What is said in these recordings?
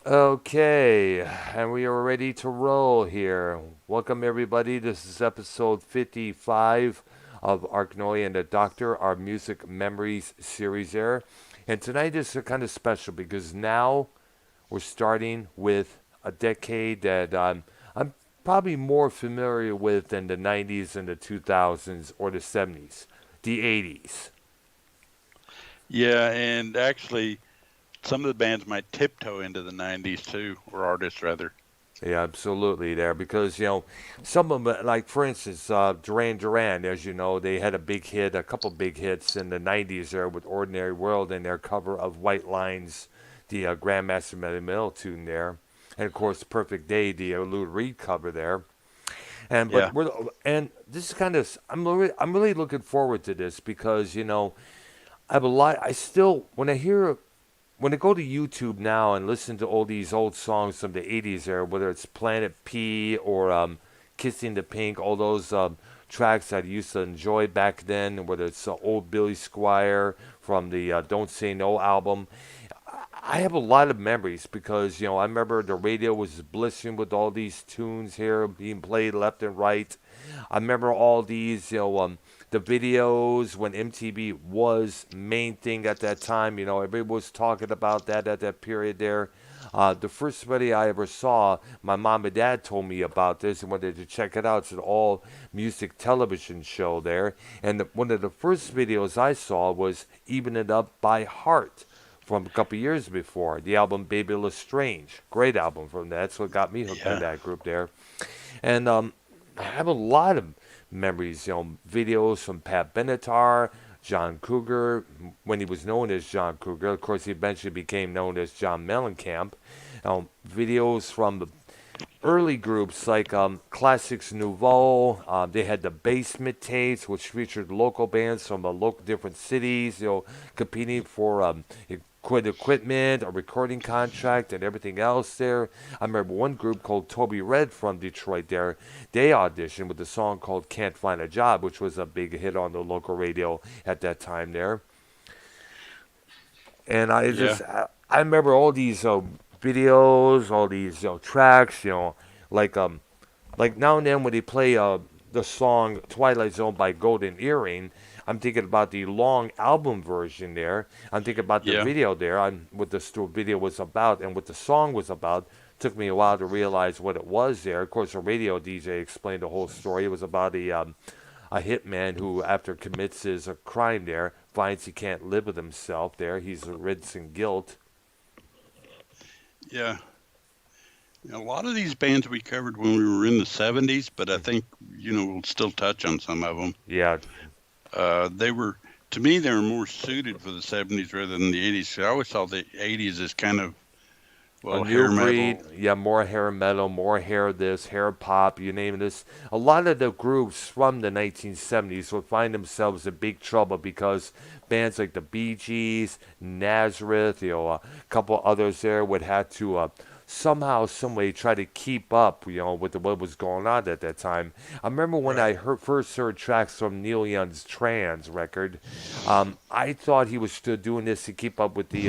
Okay, and we are ready to roll here. Welcome, everybody. This is episode 55 of Arknolia and the Doctor, our Music Memories series there. And tonight is kind of special because now we're starting with a decade that I'm probably more familiar with than the 90s and the 2000s or the 70s, the 80s. Yeah, and actually, some of the bands might tiptoe into the 90s too, or artists rather. Yeah, absolutely there because some of them like for instance Duran Duran, as you know, they had a couple big hits in the '90s there with "Ordinary World" and their cover of White Lines, the Grandmaster Metal tune there, and of course "Perfect Day," the Lou Reed cover there. And but Yeah, we're and this is kind of I'm really looking forward to this because I have a lot. I still when I go to YouTube now and listen to all these old songs from the 80s there, whether it's Planet P or Kissing the Pink, all those tracks I used to enjoy back then, whether it's old Billy Squire from the Don't Say No album, I have a lot of memories because, I remember the radio was blistering with all these tunes here being played left and right. I remember all these, the videos when MTV was main thing at that time. Everybody was talking about that at that period there. The first video I ever saw, my mom and dad told me about this and wanted to check it out. It's an all music television show there. And one of the first videos I saw was Even It Up by Heart from a couple years before. The album Baby Lestrange. Great album from that. That's what got me hooked in yeah, that group there. And I have a lot of memories, videos from Pat Benatar, John Cougar, when he was known as John Cougar. Of course, he eventually became known as John Mellencamp. Videos from the early groups like Classics Nouveau. They had the Basement Tapes, which featured local bands from local different cities, competing for equipment, a recording contract, and everything else there. I remember one group called Toby Red from Detroit there. They auditioned with a song called Can't Find a Job, which was a big hit on the local radio at that time there. And yeah, I remember all these videos, all these tracks, like like now and then when they play the song Twilight Zone by Golden Earring, I'm thinking about the long album version there. I'm thinking about the yeah, video there, what the video was about and what the song was about. Took me a while to realize what it was there. Of course, the radio DJ explained the whole story. It was about a hitman who, after commits his crime there, finds he can't live with himself there. He's ridden in guilt. yeah. A lot of these bands we covered when we were in the 70s, but I think, we'll still touch on some of them. Yeah, They were, to me, they were more suited for the 70s rather than the 80s. I always saw the 80s as kind of, a well, new hair breed. metal. Yeah, more hair metal, more hair this, hair pop, you name this. A lot of the groups from the 1970s would find themselves in big trouble because bands like the Bee Gees, Nazareth, a couple others there would have to somehow, some way try to keep up, with what was going on at that time. I remember when Right. I first heard tracks from Neil Young's Trans record, I thought he was still doing this to keep up with the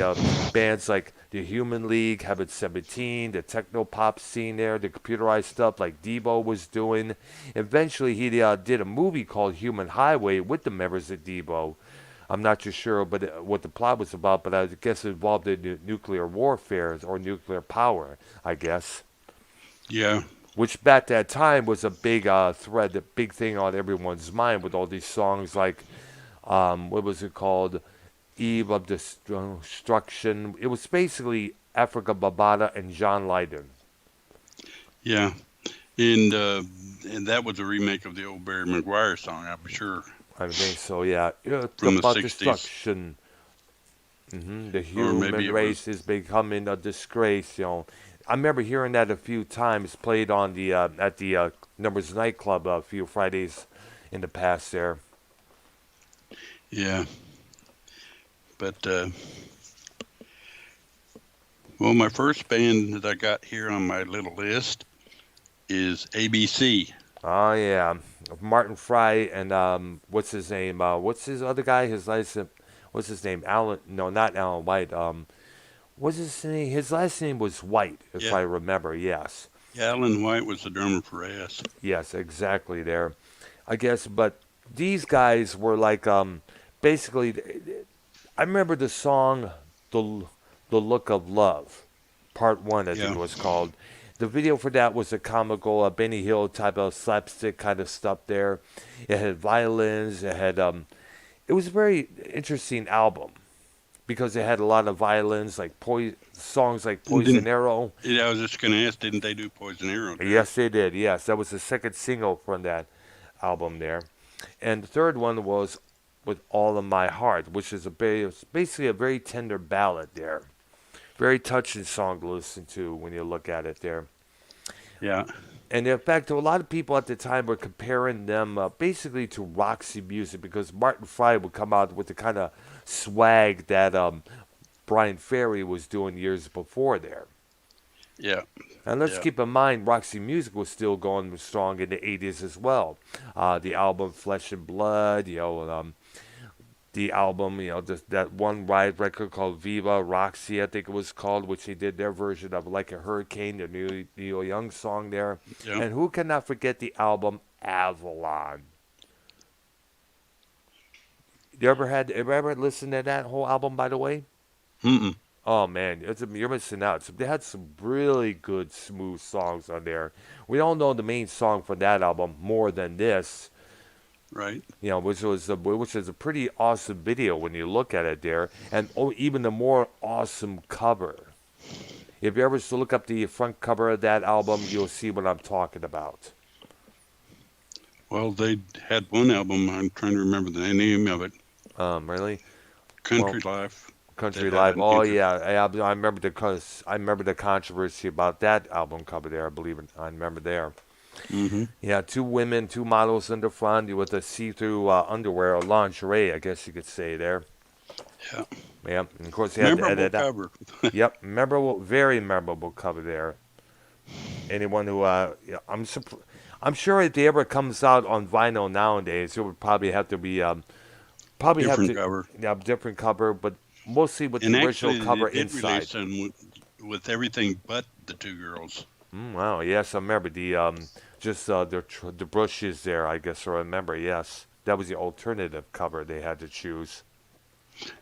bands like the Human League, Habit 17, the techno pop scene there, the computerized stuff like Debo was doing. Eventually, he did a movie called Human Highway with the members of Debo. I'm not too sure but what the plot was about, but I guess it involved in nuclear warfare or nuclear power, I guess. Yeah, Which at that time was a big thread, a big thing on everyone's mind with all these songs like, what was it called? Eve of Destruction. It was basically Africa Babada and John Lydon. yeah. And, uh, and that was a remake of the old Barry McGuire song, I'm sure, I think so, yeah. It's from the about 60s. destruction. The Or maybe human it was, race is becoming a disgrace. I remember hearing that a few times played on the at the Numbers nightclub a few Fridays in the past there. yeah. But, well, my first band that I got here on my little list is ABC. Oh yeah, Martin Fry and what's his name? What's his other guy? What's his name? Alan? No, not Alan White. What's his name? His last name was White, if Yeah. I remember. Yes. Alan White was the drummer for Ass. Yes, exactly there. I guess, but these guys were like basically I remember the song the the Look of Love, Part 1 I think Yeah. it was called. The video for that was a comical Benny Hill type of slapstick kind of stuff there. It had violins, it was a very interesting album because it had a lot of violins like songs like And Poison Arrow. yeah, I was just going to ask, didn't they do Poison Arrow too? Yes, they did. Yes, that was the second single from that album there. And the third one was With All of My Heart, which is basically a very tender ballad there. Very touching song to listen to when you look at it there. Yeah. And in fact, a lot of people at the time were comparing them basically to Roxy Music because Martin Fry would come out with the kind of swag that Brian Ferry was doing years before there. Yeah. And let's Yeah. keep in mind, Roxy Music was still going strong in the 80s as well. The album Flesh and Blood, the album, that one Riot record called Viva Roxy, I think it was called, which they did their version of Like a Hurricane, the Neil Young song there. Yeah. And who cannot forget the album Avalon? You ever listened to that whole album, by the way? Mm-mm. Oh man, you're missing out. So they had some really good, smooth songs on there. We don't know the main song from that album more than this, Right. which is a pretty awesome video when you look at it there, and even a more awesome cover. If you ever look up the front cover of that album, you'll see what I'm talking about. Well, they had one album. I'm trying to remember the name of it. Really? Well, Country Life. Country That had Life. an Oh yeah, I remember the controversy about that album cover there. I believe it. I remember there. Mm-hmm. Yeah, two women, two models in the front with a see-through underwear or lingerie, I guess you could say there. Yeah. Yeah, and of course they had to Memorable edit that. cover. Yep, memorable, very memorable cover there. Anyone who, I'm sure if it ever comes out on vinyl nowadays, it would probably have to be, Different cover. yeah, different cover, but mostly with And the original actually, cover they did inside. release them with everything but the two girls. Wow, yes, I remember the brushes there. I guess I remember. Yes, that was the alternative cover they had to choose.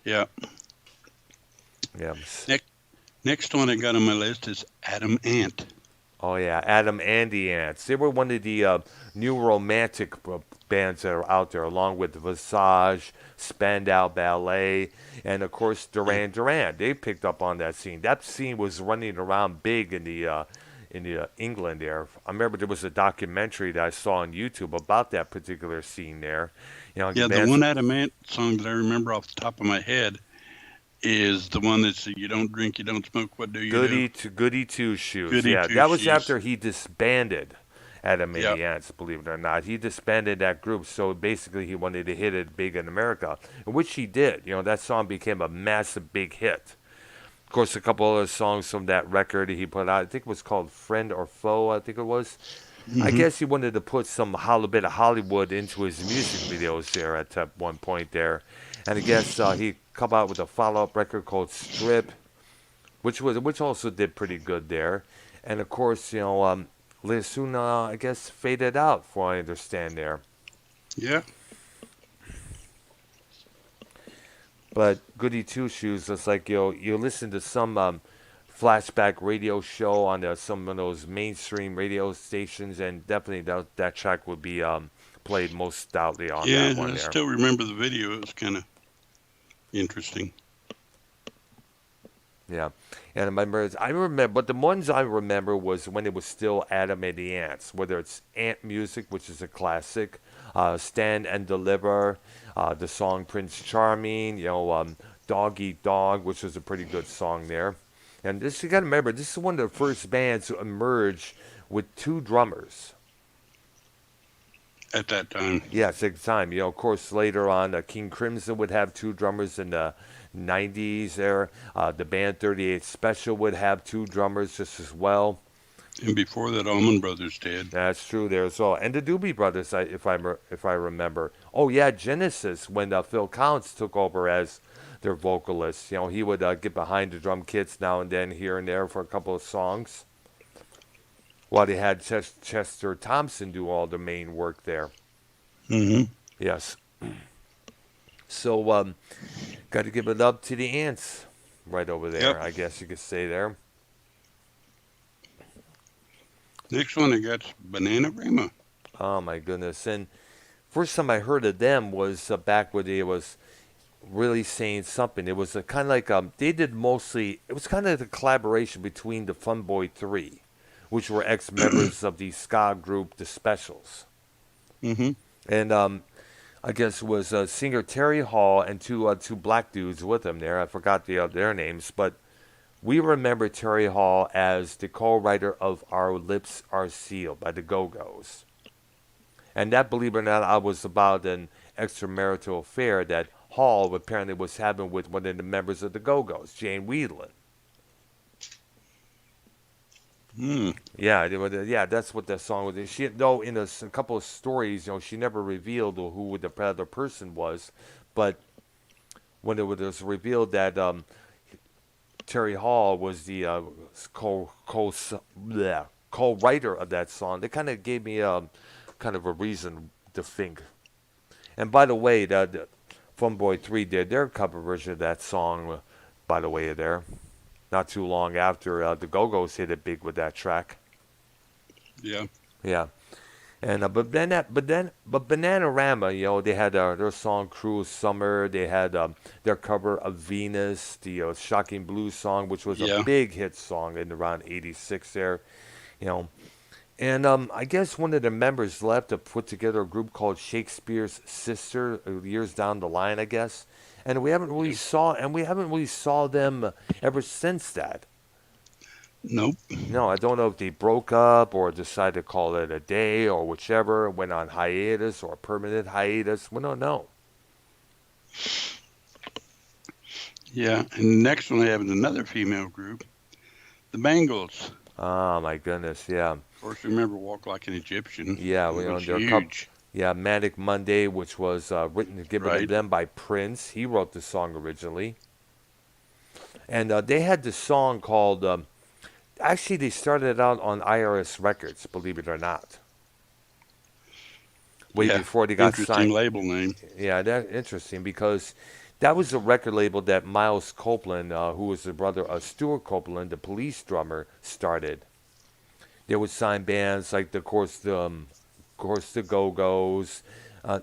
Yeah. Yeah. Next, next one I got on my list is Adam Ant. Oh yeah, Adam and the Ants. They were one of the new romantic bands that are out there, along with Visage, Spandau Ballet, and of course Duran Duran. They picked up on that scene. That scene was running around big in the England there. I remember there was a documentary that I saw on YouTube about that particular scene there. The Yeah, the bands. one Adam Ant song that I remember off the top of my head is the one that's you don't drink, you don't smoke, what do you do? Goody Two Shoes. Goody Yeah, Two that was Shoes. after he disbanded Adam and Yeah. the Ants, believe it or not. He disbanded that group, so basically he wanted to hit it big in America, which he did. That song became a massive big hit. Of course, a couple other songs from that record he put out, I think it was called Friend or Foe, I think it was. I Hmm. guess he wanted to put some bit of Hollywood into his music videos there at one point there. And I guess he come out with a follow-up record called Strip, which also did pretty good there. And of course, soon I guess faded out, for what I understand there. Yeah. But Goody Two Shoes, it's like you listen to some flashback radio show on some of those mainstream radio stations, and definitely that track would be played most stoutly on Yeah, that one I there. still remember the video. It was kind of interesting. Yeah, and I remember, but the ones I remember was when it was still Adam and the Ants, whether it's Ant Music, which is a classic, Stand and Deliver, the song Prince Charming, Dog Eat Dog, which was a pretty good song there. And this, you got to remember, this is one of the first bands to emerge with two drummers. At that time. Yes, at the time. Of course, later on, King Crimson would have two drummers in the 90s there. The band 38 Special would have two drummers just as well. And before that, Allman Brothers did. That's true there as well. And the Doobie Brothers, if I remember. Oh, yeah, Genesis, when Phil Collins took over as their vocalists. He would get behind the drum kits now and then, here and there, for a couple of songs, while they had Chester Thompson do all the main work there. Hmm. Yes. So, got to give it up to the ants right over Yep. there, I guess you could say there. Next one I got's Bananarama. Oh my goodness! And first time I heard of them was back when they was really saying something. It was kind of like they did mostly. It was kind of the collaboration between the Fun Boy Three, which were ex-members of the ska group The Specials, Hmm. and I guess it was singer Terry Hall and two black dudes with him there. I forgot their names, but we remember Terry Hall as the co-writer of "Our Lips Are Sealed" by the Go-Go's. And that, believe it or not, was about an extramarital affair that Hall apparently was having with one of the members of the Go-Go's, Jane Whelan. Hmm. Yeah, yeah, that's what that song was. She, though, in a couple of stories, she never revealed who the other person was, but when it was revealed that Terry Hall was the co-writer of that song, they kind of gave me kind of a reason to think. And by the way, the Fun Boy 3 did their cover version of that song, by the way, there. Not too long after the Go-Go's hit it big with that track. Yeah. Yeah. And but Bananarama, they had their song "Cruel Summer." They had their cover of "Venus," the Shocking Blues song, which was a Yeah. big hit song in around '86 there. You know, And I guess one of the members left to put together a group called Shakespeare's Sister years down the line, I guess. And we haven't really saw them ever since that. Nope. No, I don't know if they broke up or decided to call it a day or whichever, went on hiatus or permanent hiatus. We don't know. Yeah. And the next one they have is another female group, the Bangles. Oh my goodness, yeah, Of course, remember "Walk Like an Egyptian." yeah. It was They're a couple. huge. Yeah, Manic Monday, which was written and given to Right. them by Prince. He wrote the song originally. And they had this song called, actually, they started out on IRS Records, believe it or not. Way Yeah. before they got Interesting signed. label name. Yeah, that's interesting because that was the record label that Miles Copeland, who was the brother of Stuart Copeland, the Police drummer, started. They would sign bands like the Go-Go's.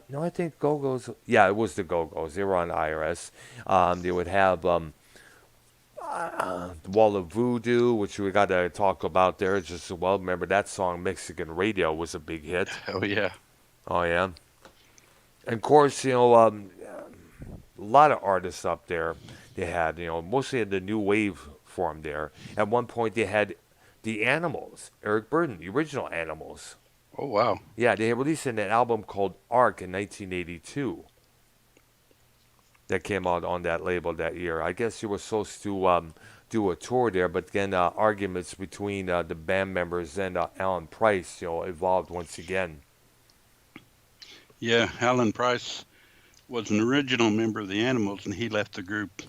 No, I think Go-Go's. Yeah, it was the Go-Go's. They were on IRS. They would have Wall of Voodoo, which we got to talk about there just as well. Remember that song, Mexican Radio, was a big hit. Oh yeah. Oh, yeah. And of course, a lot of artists up there. They had, mostly the new wave form there. At one point, they had the Animals, Eric Burden, the original Animals. Oh wow. Yeah, they released an album called Ark in 1982 that came out on that label that year. I guess you were supposed to do a tour there, but then arguments between the band members and Alan Price, evolved once again. Yeah. Alan Price was an original member of the Animals, and he left the group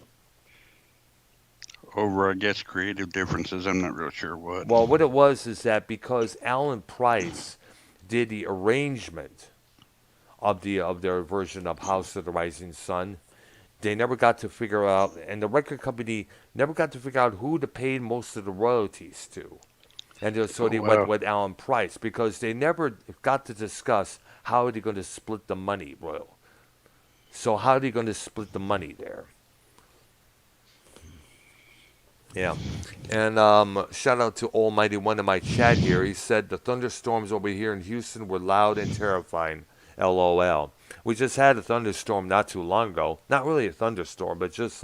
over, I guess, creative differences. I'm not real sure what. Well, what it was is that because Alan Price did the arrangement of their version of House of the Rising Sun, they never got to figure out, and the record company never got to figure out who to pay most of the royalties to. And so Oh they went wow. with Alan Price because they never got to discuss how they're going to split the money, Royal. So how are they going to split the money there? Yeah. And shout out to Almighty One in my chat here. He said the thunderstorms over here in Houston were loud and terrifying. LOL. We just had a thunderstorm not too long ago. Not really a thunderstorm, but just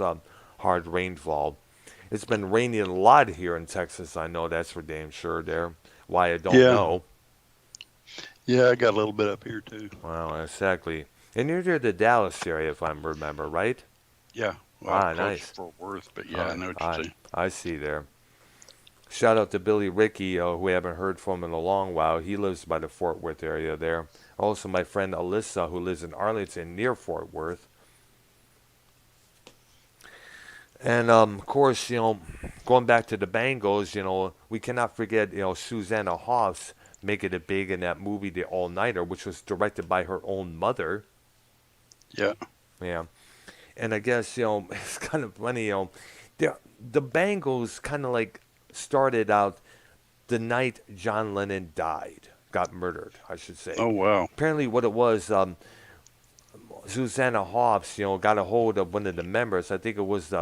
hard rainfall. It's been raining a lot here in Texas. I know that's for damn sure there. Why, I don't Yeah. know. Yeah, I got a little bit up here too. Wow, exactly. And you're near the Dallas area, if I remember, right? Yeah. Well, Ah, close nice. to Fort Worth, but yeah, I know what you're saying. I see there. Shout out to Billy Ricky, who we haven't heard from in a long while. He lives by the Fort Worth area there. Also, my friend Alyssa, who lives in Arlington, near Fort Worth. And of course, going back to the Bangles, we cannot forget, Susanna Hoffs making it big in that movie, The All Nighter, which was directed by her own mother. Yeah. Yeah, and I guess it's kind of funny. The Bangles kind of like started out the night John Lennon died, got murdered, I should say. Oh wow. Apparently, what it was, Susanna Hoffs, got a hold of one of the members. I think it was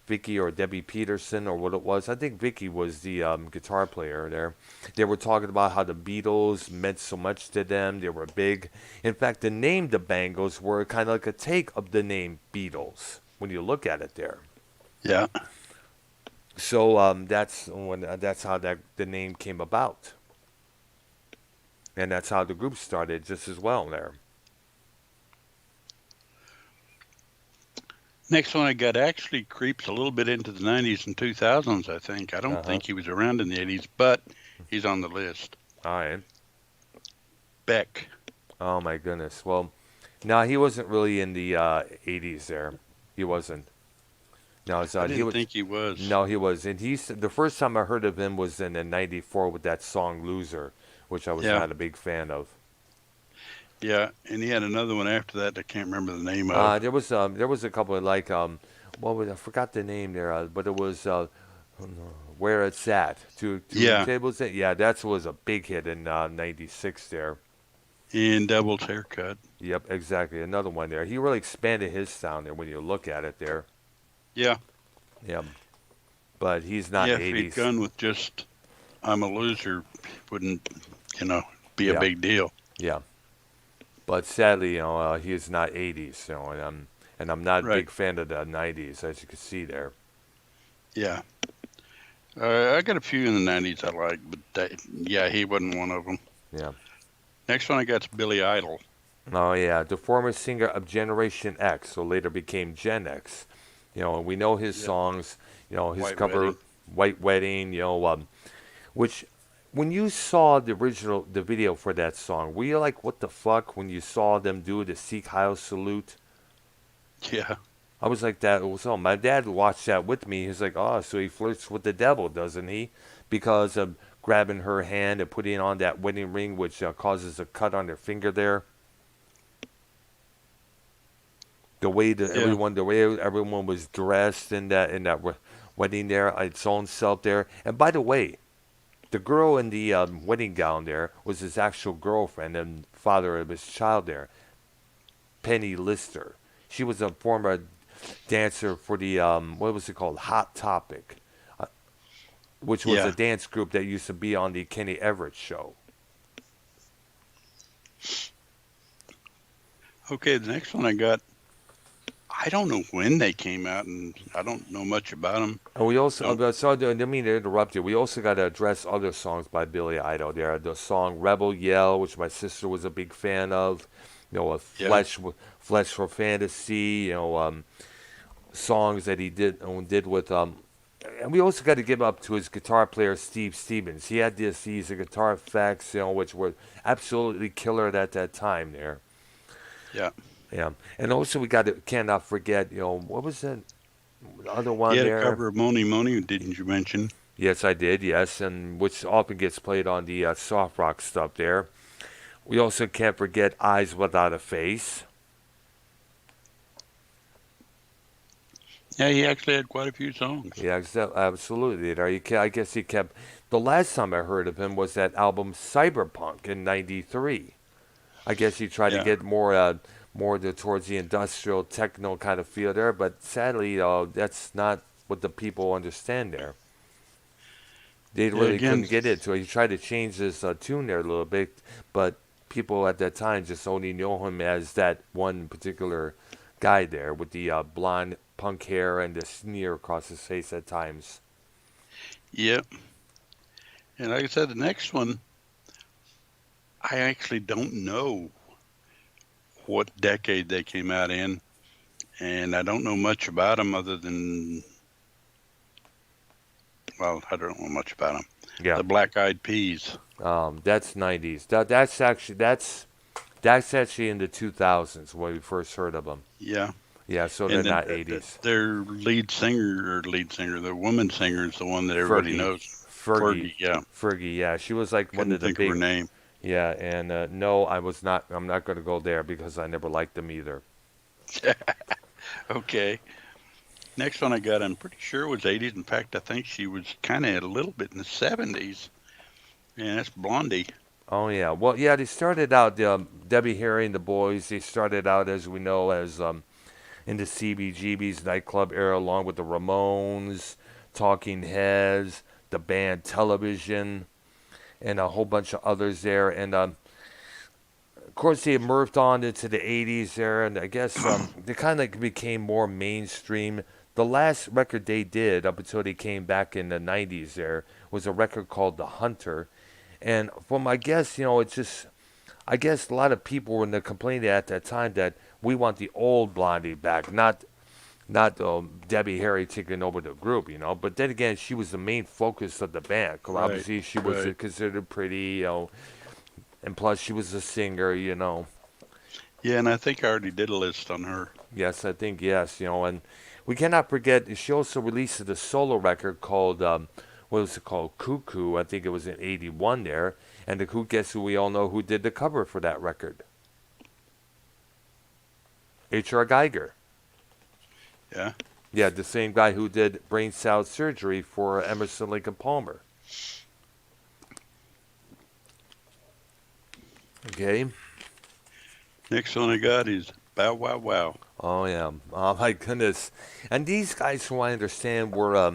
Vicky or Debbie Peterson or what it was. I think Vicky was the guitar player there. They were talking about how the Beatles meant so much to them. They were big. In fact, the name the Bangles were kind of like a take of the name Beatles when you look at it there. Yeah. So that's how the name came about, and that's how the group started just as well there. Next one I got actually creeps a little bit into the 90s and 2000s, I think. I don't Uh huh. think he was around in the 80s, but he's on the list. All right. Beck. Oh my goodness. Well, no, he wasn't really in the '80s there. He wasn't. No, I so he didn't was. think he was. No, he was. And he's the first time I heard of him was in '94 with that song "Loser," which I was Yeah. not a big fan of. Yeah. And he had another one after that I can't remember the name of. There was a couple of like what was I forgot the name there, but it was where it's at. Two Yeah. tables. Yeah, that was a big hit in '96 there. And Devil's Haircut. Yep, exactly. Another one there. He really expanded his sound there when you look at it there. Yeah. Yeah, but he's not Yeah. If he'd '80s. gone with just I'm a loser, wouldn't, you know, be a Yeah, big deal. yeah. But sadly, he is not '80s. And I'm not a Right. big fan of the '90s, as you can see there. Yeah. I got a few in the 90s I like, but yeah, he wasn't one of them. Yeah. Next one I got's Billy Idol. Oh yeah, the former singer of Generation X, so later became Gen X. And we know his Yeah. songs. His White cover Wedding. "White Wedding." Which when you saw the video for that song, were you like, "What the fuck?" When you saw them do the Sikh Heil salute? Yeah. I was like that. So my dad watched that with me. He's like, "Oh, so he flirts with the devil, doesn't he?" Because of grabbing her hand and putting on that wedding ring, which causes a cut on her finger there. Yeah. The way everyone was dressed in that wedding there, its own self there. And by the way, the girl in the wedding gown there was his actual girlfriend and father of his child there, Penny Lister. She was a former dancer for the what was it called, Hot Topic, uh, which was a Yeah. dance group that used to be on the Kenny Everett show. Okay, the next one I got, I don't know when they came out, and I don't know much about them. And we also, So, sorry, I didn't mean to interrupt you. We also got to address other songs by Billy Idol. There, the song "Rebel Yell," which my sister was a big fan of. A yeah. Flesh for Fantasy. Songs that he did with And we also got to give up to his guitar player Steve Stevens. He had these guitar effects, which were absolutely killer at that time there. Yeah. Yeah, and also we cannot forget, what was that other He one had a there? cover of Money Money, didn't you mention? Yes, I did. Yes, and which often gets played on the soft rock stuff there. We also can't forget Eyes Without a Face. Yeah, he actually had quite a few songs. Yeah, absolutely. I guess he kept. The last time I heard of him was that album Cyberpunk in '93. I guess he tried to Yeah. get towards the industrial techno kind of feel there, but sadly, that's not what the people understand there. They Yeah, really again, couldn't get it. So he tried to change his tune there a little bit, but people at that time just only know him as that one particular guy there with the blonde punk hair and the sneer across his face at times. yeah. And like I said, the next one, I actually don't know what decade they came out in, and I don't know much about them other than, well, I don't know much about them. Yeah, The Black Eyed Peas. that's '90s. That's actually in the 2000s when we first heard of him. Yeah. Yeah, so they're And then not 80s. their lead singer, the woman singer is the one that everybody Fergie. knows. Fergie. Fergie, yeah. Fergie, yeah. She was like one Couldn't of the think of her big. name. Yeah, and no, I was not. I'm not going to go there because I never liked them either. Okay. Next one I got, I'm pretty sure was 80s. In fact, I think she was kind of a little bit in the 70s. And that's Blondie. Oh yeah, well yeah, they started out Debbie Harry and the Boys. They started out as we know as in the CBGB's nightclub era, along with the Ramones, Talking Heads, the band Television, and a whole bunch of others there. And of course, they moved on into the '80s there, and I guess they kind of became more mainstream. The last record they did up until they came back in the '90s there was a record called The Hunter. And from I guess it's just I guess a lot of people were in the complaining at that time that we want the old Blondie back, not Debbie Harry taking over the group. But then again, she was the main focus of the band. 'Cause Right, obviously, she was right. considered pretty, and plus she was a singer. Yeah, and I think I already did a list on her. Yes, I think yes, and we cannot forget she also released a solo record called what was it called? Cuckoo. I think it was in '81 there. And who guess who we all know who did the cover for that record? H.R. Geiger. Yeah. Yeah, the same guy who did brain salve surgery for Emerson Lincoln Palmer. Okay. Next one I got is Bow Wow Wow. Oh yeah. Oh my goodness. And these guys, from what I understand, were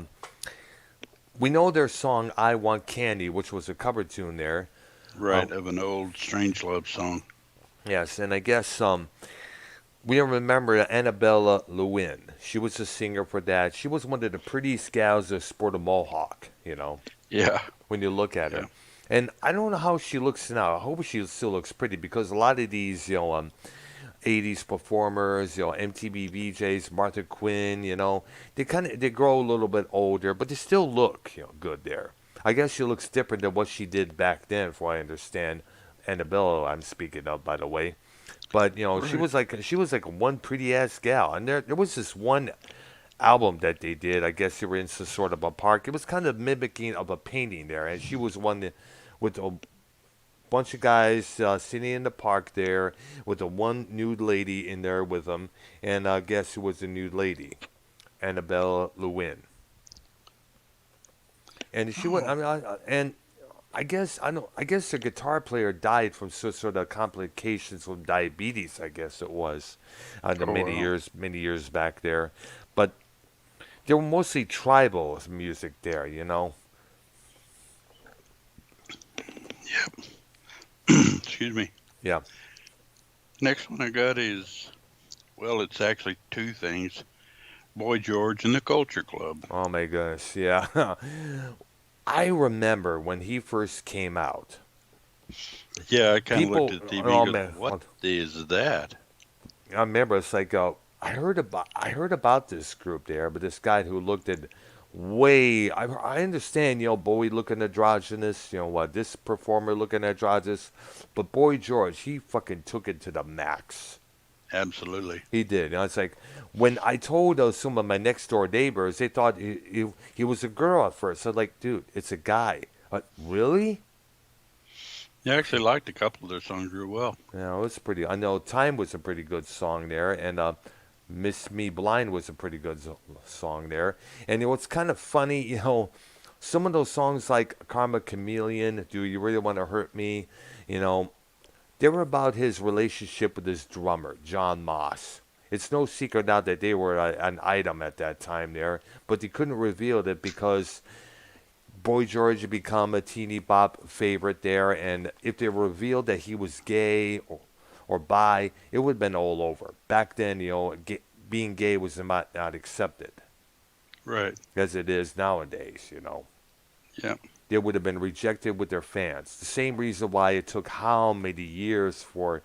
we know their song "I Want Candy," which was a cover tune there. Right, Um, of an old Strange Love song. yes, and I guess we remember Annabella Lewin. She was a singer for that. She was one of the prettiest gals that sport a mohawk, Yeah, when you look at yeah. her. And I don't know how she looks now. I hope she still looks pretty because a lot of these, 80s performers, MTV VJs, Martha Quinn, they grow a little bit older, but they still look, good there. I guess she looks different than what she did back then, from what I understand. Annabella, I'm speaking of, by the way. But Right. she was like one pretty ass gal, and there was this one album that they did. I guess they were in some sort of a park. It was kind of mimicking of a painting there, and she was one with a bunch of guys sitting in the park there with a one nude lady in there with them, and guess who was the nude lady? Annabelle Lewin, and she was. Oh, I mean, and I guess I know. I guess the guitar player died from sort of complications from diabetes. I guess it was, the oh wow. many years back there, but they were mostly tribal music there. Excuse me. Yeah. Next one I got is, well, it's actually two things. Boy George and the Culture Club. Oh my goodness. Yeah. I remember when he first came out. Yeah, I kind of looked People. at the TV and Oh goes, man. what is that? I remember it's like I heard about this group there, but this guy who looked at way I understand, Bowie looking androgynous, what this performer looking androgynous, but Boy George, he fucking took it to the max. Absolutely. He did. It's like when I told some of my next door neighbors, they thought he was a girl at first. I was like, dude, it's a guy. Really? Yeah, I actually liked a couple of their songs real well. Yeah, it was pretty. I know "Time" was a pretty good song there, and "Miss Me Blind" was a pretty good song there. And what's kind of funny, some of those songs like "Karma Chameleon," "Do You Really Want to Hurt Me," you know, they were about his relationship with his drummer, John Moss. It's no secret now that they were an item at that time there, but they couldn't reveal it because Boy George had become a teeny bop favorite there, and if they revealed that he was gay or bi, it would have been all over. Back then, being gay was not accepted Right. as it is nowadays. Yeah. They would have been rejected with their fans. The same reason why it took how many years for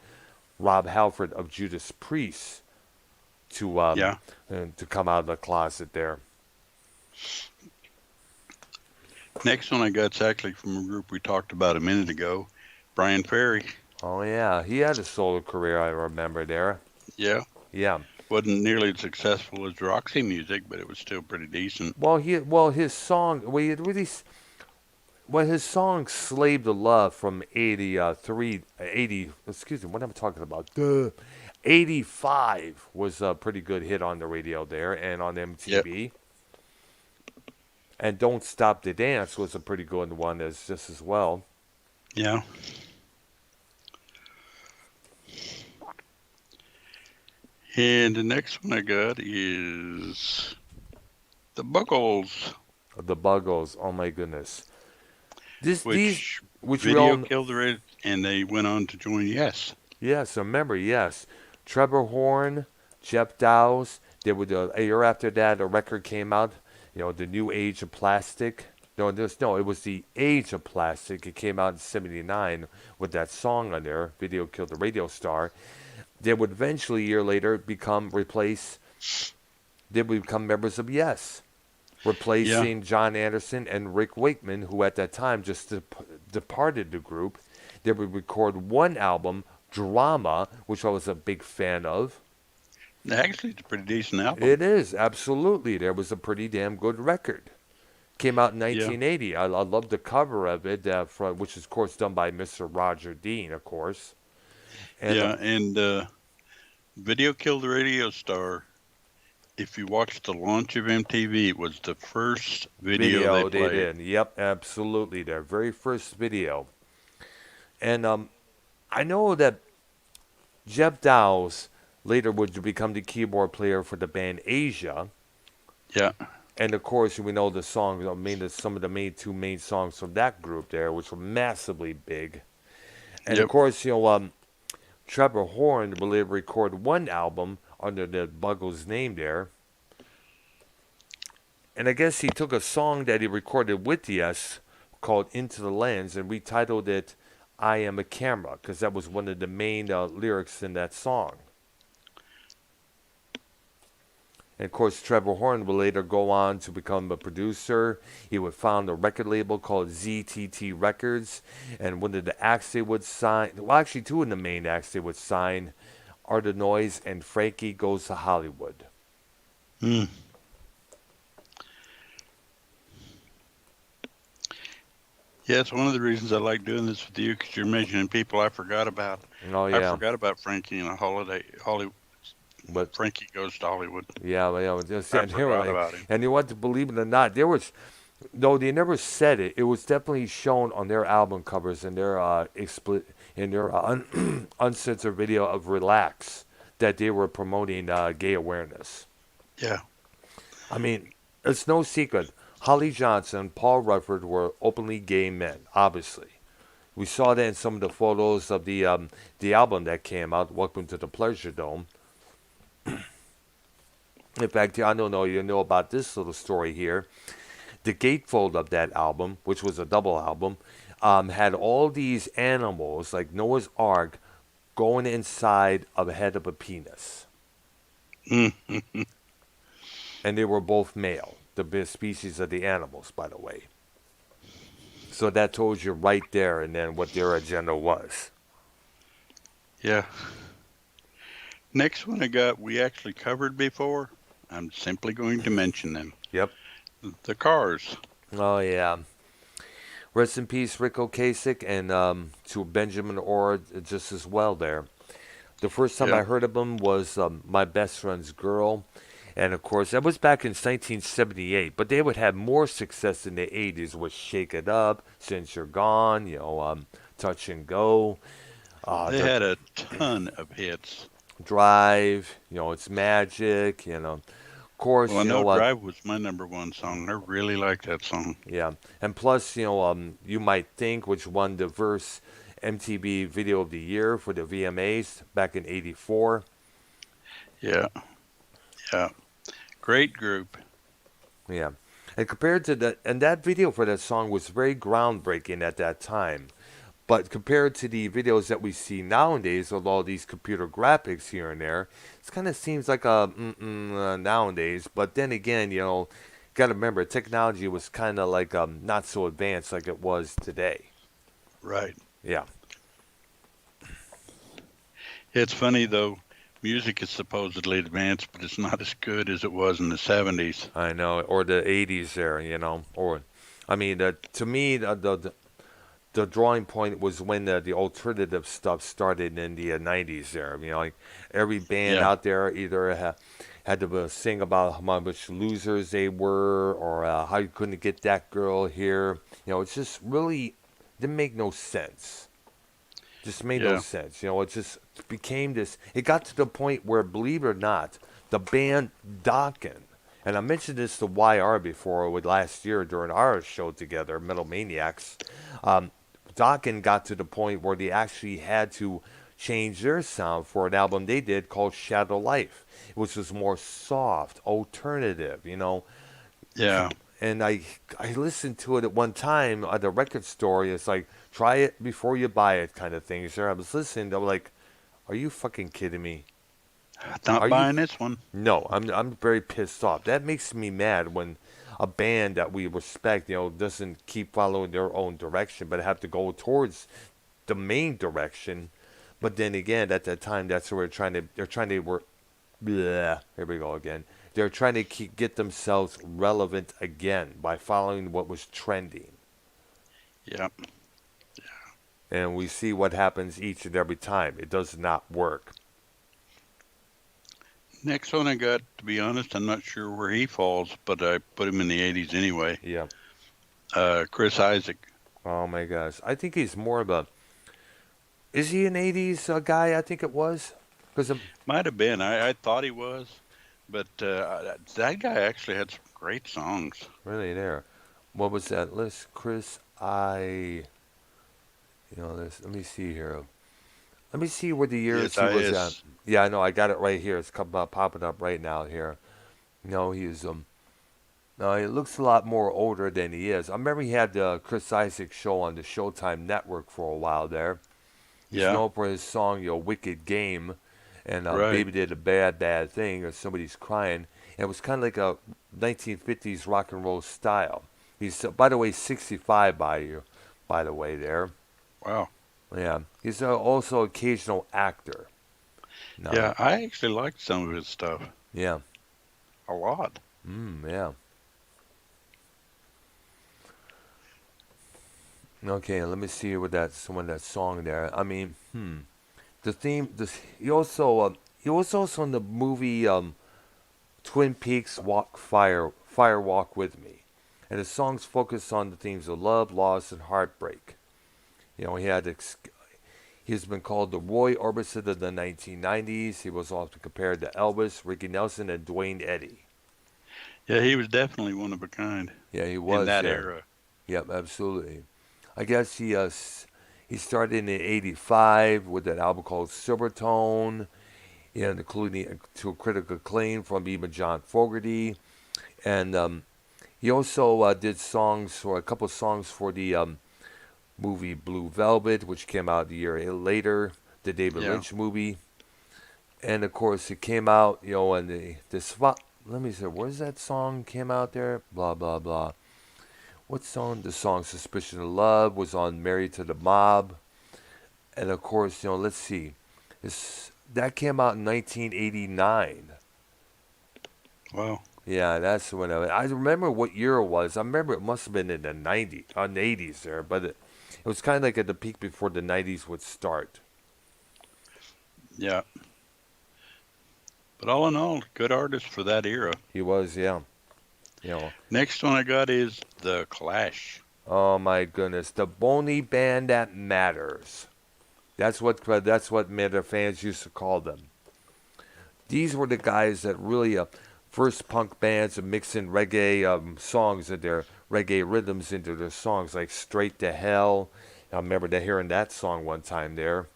Rob Halford of Judas Priest Yeah. to come out of the closet there. Next one I got's actually from a group we talked about a minute ago, Brian Ferry. Oh yeah, he had a solo career. I remember there. Yeah. Yeah. Wasn't nearly as successful as Roxy Music, but it was still pretty decent. Well his song we had really well his song "Slave to Love" from 83 80 excuse me what am I talking about? Duh. 85 was a pretty good hit on the radio there and on Yep. MTV. And "Don't Stop the Dance" was a pretty good one as just as well. Yeah. And the next one I got is the Buggles, The Buggles, oh my goodness. These which which we video all killed the radio, and they went on to join Yes. yes, remember, yes. Trevor Horn, Jeff Dowse, they would a year after that a record came out, The New Age of Plastic. No, it was The Age of Plastic. It came out in '79 with that song on there, Video Killed the Radio Star. They would eventually a year later they would become members of Yes, Yeah. replacing John Anderson and Rick Wakeman, who at that time just departed the group. They would record one album, Drama, which I was a big fan of. Actually, it's a pretty decent album. It is, absolutely. There was a pretty damn good record. Came out in Yeah. 1980. I love the cover of it, which is, of course, done by Mr. Roger Dean, of course. And Yeah. And Video Killed the Radio Star. If you watch the launch of MTV, it was the first video they video they played. did. Yep, absolutely. Their very first video. And I know that Jeff Dowse later would become the keyboard player for the band Asia. Yeah. And of course, we know the songs, some of the two main songs from that group there, which were massively big. And of Yep. course, Trevor Horn will later record one album under the Buggles name there. And I guess he took a song that he recorded with Yes called Into the Lens and retitled it I Am a Camera, because that was one of the main lyrics in that song. And of course, Trevor Horn would later go on to become a producer. He would found a record label called ZTT Records. And one of the acts they would sign, well, actually, two of the main acts they would sign are The Noise and Frankie Goes to Hollywood. Mm. Yeah, it's one of the reasons I like doing this with you because you're mentioning people I forgot about. Oh, I yeah. forgot about Frankie and a holiday. But, Frankie Goes to Hollywood. yeah, just, I forgot about him. and you want to believe it or not, though they never said it, it was definitely shown on their album covers and their uncensored video of Relax that they were promoting gay awareness. Yeah. I mean, it's no secret. Holly Johnson, Paul Rufford were openly gay men, obviously. We saw that in some of the photos of the album that came out, Welcome to the Pleasure Dome. In fact, I don't know, you know about this little story here. The gatefold of that album, which was a double album, had all these animals, like Noah's Ark, going inside of the head of a penis. Mm. And they were both male, the species of the animals, by the way. So that told you right there and then what their agenda was. Yeah. Next one I got, we actually covered before. I'm simply going to mention them. Yep. The Cars. Oh, yeah. Rest in peace, Rick Ocasek, and to Benjamin Orr just as well there. The first time Yep. I heard of him was My Best Friend's Girl. And of course, that was back in 1978. But they would have more success in the 80s with Shake It Up, Since You're Gone, Touch and Go. They had a ton of hits. Drive, It's Magic, Of course, Well, I know Drive was my number one song. I really like that song. Yeah. And plus, You Might Think, which won the Verse MTV Video of the Year for the VMAs back in '84. Yeah. Yeah. Great group. Yeah. And compared to that video for that song was very groundbreaking at that time. But compared to the videos that we see nowadays with all these computer graphics here and there, it kind of seems like nowadays. But then again, got to remember, technology was kind of like not so advanced like it was today. Right. Yeah. It's funny, though. music is supposedly advanced, but it's not as good as it was in the 70s. I know, or the '80s there, or, I mean, to me, the drawing point was when the alternative stuff started in the '90s there. Like every band Yeah, out there either had to sing about how much losers they were, or how you couldn't get that girl here. It's just really didn't make no sense. Just made no yeah, sense. It just became this. It got to the point where, believe it or not, the band Dokken, and I mentioned this to YR before with last year during our show together, Metal Maniacs. Um, Dokken got to the point where they actually had to change their sound for an album they did called Shadow Life, which was more soft, alternative. yeah. And I listened to it at one time at a record store. It's like, try it before you buy it kind of thing. So I was listening. I was like, are you fucking kidding me? Are Not you? buying this one. No, I'm very pissed off. That makes me mad when a band that we respect, doesn't keep following their own direction, but have to go towards the main direction. But then again, at that time, that's where they're trying to work. Bleh, here we go again. They're trying to get themselves relevant again by following what was trending. Yeah. And we see what happens each and every time. It does not work. Next one I got, to be honest, I'm not sure where he falls, but I put him in the 80s anyway. Yeah. Chris Isaac. Oh my gosh. I think he's more of a. Is he an '80s guy? I think it was. Because Might have been. I thought he was, but that guy actually had some great songs. really there. What was that list? Chris I. Let me see here. Let me see where the years Yes, he I was at. is. Yeah, I know. I got it right here. It's popping up right now here. He's No, he looks a lot more older than he is. I remember he had the Chris Isaac show on the Showtime network for a while there. He's Yeah, known for his song, "Wicked Game," and right. "Baby Did a Bad Bad Thing," or "Somebody's Crying." And it was kind of like a 1950s rock and roll style. He's, by the way, 65 by the way there. Wow. Yeah, he's also occasional actor. No, Yeah, I actually liked some of his stuff yeah, a lot. yeah. Okay, let me see with that song there. I mean, the theme. He was also in the movie Twin Peaks Fire Walk with Me, and the songs focus on the themes of love, loss, and heartbreak. He's been called the Roy Orbison of the 1990s. He was often compared to Elvis, Ricky Nelson, and Dwayne Eddy. Yeah, he was definitely one of a kind Yeah, he in was that there. era. Yep, absolutely. I guess he started in '85 with an album called Silvertone, and including to a critical acclaim from even John Fogerty. And he also did songs for a couple of songs for the movie Blue Velvet, which came out a year later, the David Yeah. Lynch movie. And of course, it came out, and the spot. Let me see, where's that song came out there? Blah blah blah. What song? The song "Suspicion of Love" was on "Married to the Mob," and of course, let's see, that came out in 1989. Wow. Yeah, that's when I remember what year it was. I remember it must have been in the '90s, the '80s there, but it was kind of like at the peak before the '90s would start. Yeah. But all in all, good artist for that era. He was, yeah. You know, Next one I got is The Clash. oh my goodness, the bony band that matters. That's what Matter fans used to call them. These were the guys that really first punk bands of mixing reggae songs and their reggae rhythms into their songs, like "Straight to Hell." I remember hearing that song one time there.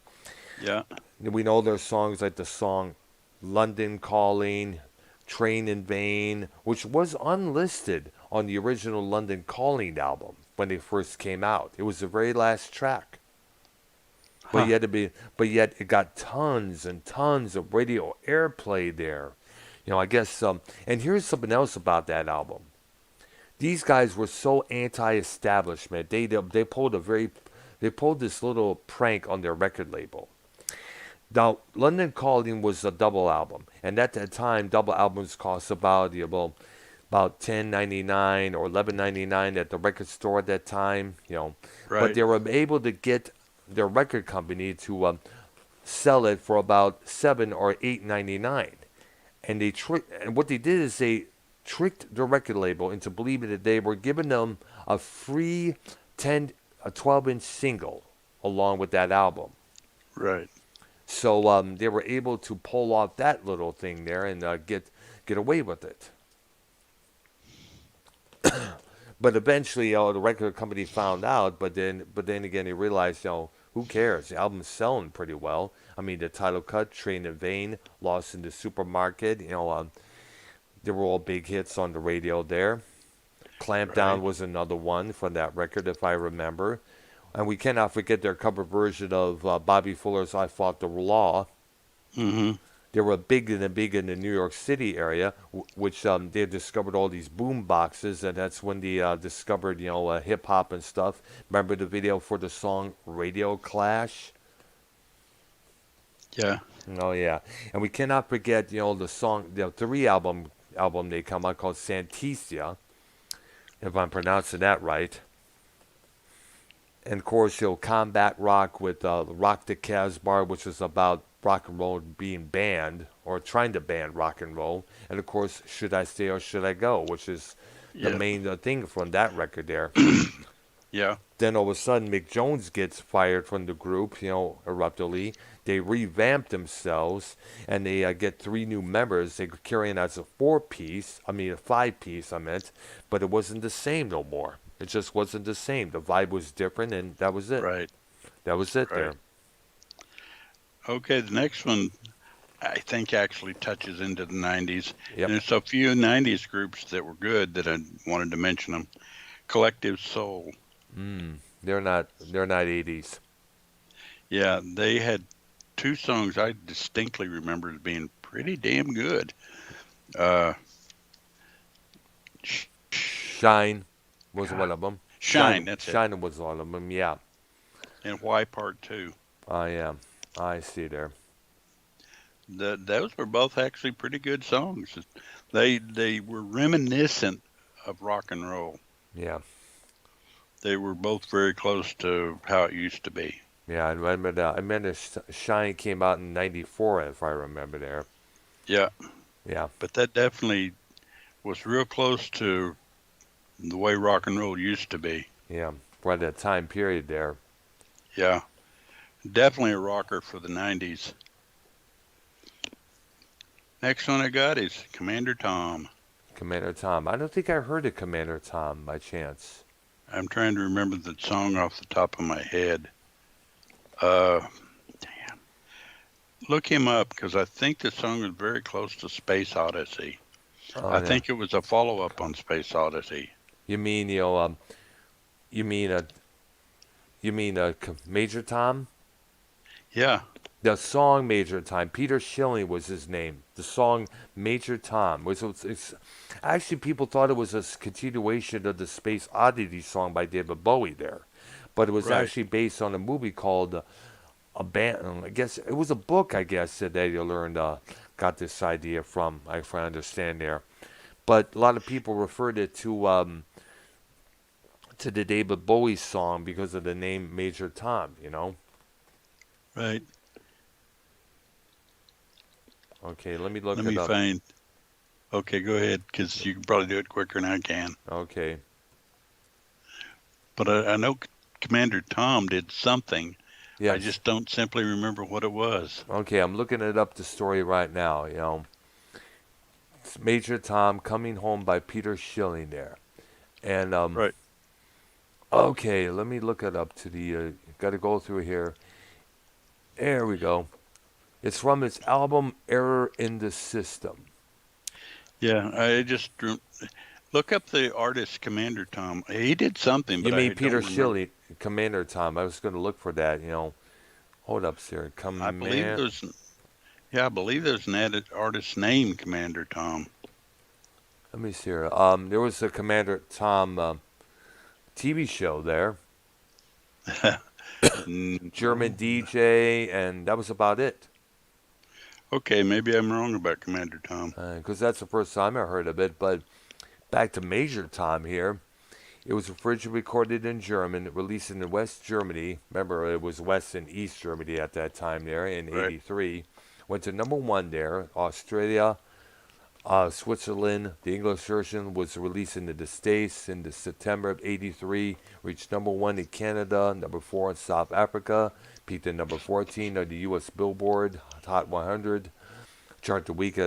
Yeah. We know their songs like the song "London Calling," "Train in Vain," which was unlisted on the original London Calling album when they first came out. It was the very last track. But Huh. yet it got tons and tons of radio airplay there. I guess and here's something else about that album. These guys were so anti-establishment. They pulled this little prank on their record label. Now, London Calling was a double album, and at that time, double albums cost about about 10.99 or 11.99 at the record store at that time. But Right. they were able to get their record company to sell it for about 7 or 8.99. And what they did is they tricked the record label into believing that they were giving them a free 10 a 12-inch single along with that album. Right. So they were able to pull off that little thing there and get away with it. But eventually, the record company found out. But then again, they realized, who cares? The album's selling pretty well. I mean, the title cut, "Train in Vain," "Lost in the Supermarket," they were all big hits on the radio there. "Clampdown" Right. was another one from that record, if I remember. And we cannot forget their cover version of Bobby Fuller's "I Fought the Law." Mm-hmm. They were big in the New York City area, which they discovered all these boom boxes, and that's when they discovered, hip hop and stuff. Remember the video for the song "Radio Clash"? Yeah. Oh yeah, and we cannot forget, the song, the three album they come out called "Santicia," if I'm pronouncing that right. And of course, combat rock with "Rock the Casbah," which is about rock and roll being banned or trying to ban rock and roll. And of course, "Should I Stay or Should I Go," which is the Yeah. main thing from that record there. Yeah. Then all of a sudden, Mick Jones gets fired from the group, abruptly. They revamp themselves, and they get three new members. They carry in as a a 5 piece, I meant, but it wasn't the same no more. It just wasn't the same. The vibe was different, and that was it. Right. That was it Right. there. Okay. The next one I think actually touches into the 90s. And Yep. there's a few 90s groups that were good that I wanted to mention them. Collective Soul. They're not 80s. Yeah, they had two songs I distinctly remember as being pretty damn good. Uh, Sh- Shine was God, one of them. Shine, that's it. Shine was one of them. Yeah. And Why Part Two. I am. I see there. Those were both actually pretty good songs. They were reminiscent of rock and roll. Yeah. They were both very close to how it used to be. Yeah, I remember that. I remember Shine came out in '94, if I remember there. Yeah, Yeah. but that definitely was real close to the way rock and roll used to be. Yeah. For that time period there. Yeah, definitely a rocker for the 90s. Next one I got is Commander Tom. Commander Tom. I don't think I heard of Commander Tom by chance. I'm trying to remember the song off the top of my head. Uh, Damn. Look him up because I think the song is very close to Space Odyssey. Oh I yeah. think it was a follow-up on Space Odyssey. You mean you mean Major Tom? Yeah, The song Major Tom. Peter Schilling was his name. The song Major Tom it's actually people thought it was a continuation of the Space Oddity song by David Bowie there, but it was right. actually based on a movie called a band. I guess it was a book. I guess that you learned got this idea from. If I understand there, but a lot of people referred it to the David Bowie song because of the name Major Tom. Right. Okay, let me look Let it me up. find. Okay, go ahead because you can probably do it quicker than I can. Okay. But I know Commander Tom did something. I Yes. just don't simply remember what it was. Okay, I'm looking it up the story right now. It's Major Tom Coming Home by Peter Schilling there. And Right. okay, let me look it up to the got to go through here. There we go. It's from its album Error in the System. Yeah, I just look up the artist Commander Tom. He did something, You but I mean don't Peter remember. Schilling, Commander Tom. I was going to look for that, Hold up, sir. I believe there's, yeah, I believe there's an artist named Commander Tom. Let me see here. There was a Commander Tom TV show there. Mm, German DJ, and that was about it. Okay, maybe I'm wrong about Commander Tom. Because that's the first time I heard of it. But back to Major Tom here. It was originally recorded in German, released in West Germany. Remember, it was West and East Germany at that time there in Right. '83. Went to number one there. Australia, Switzerland. The English version was released in the States in the September of '83. Reached number one in Canada, number four in South Africa. Peaked at number 14 on the U.S. Billboard Hot 100. Chart the week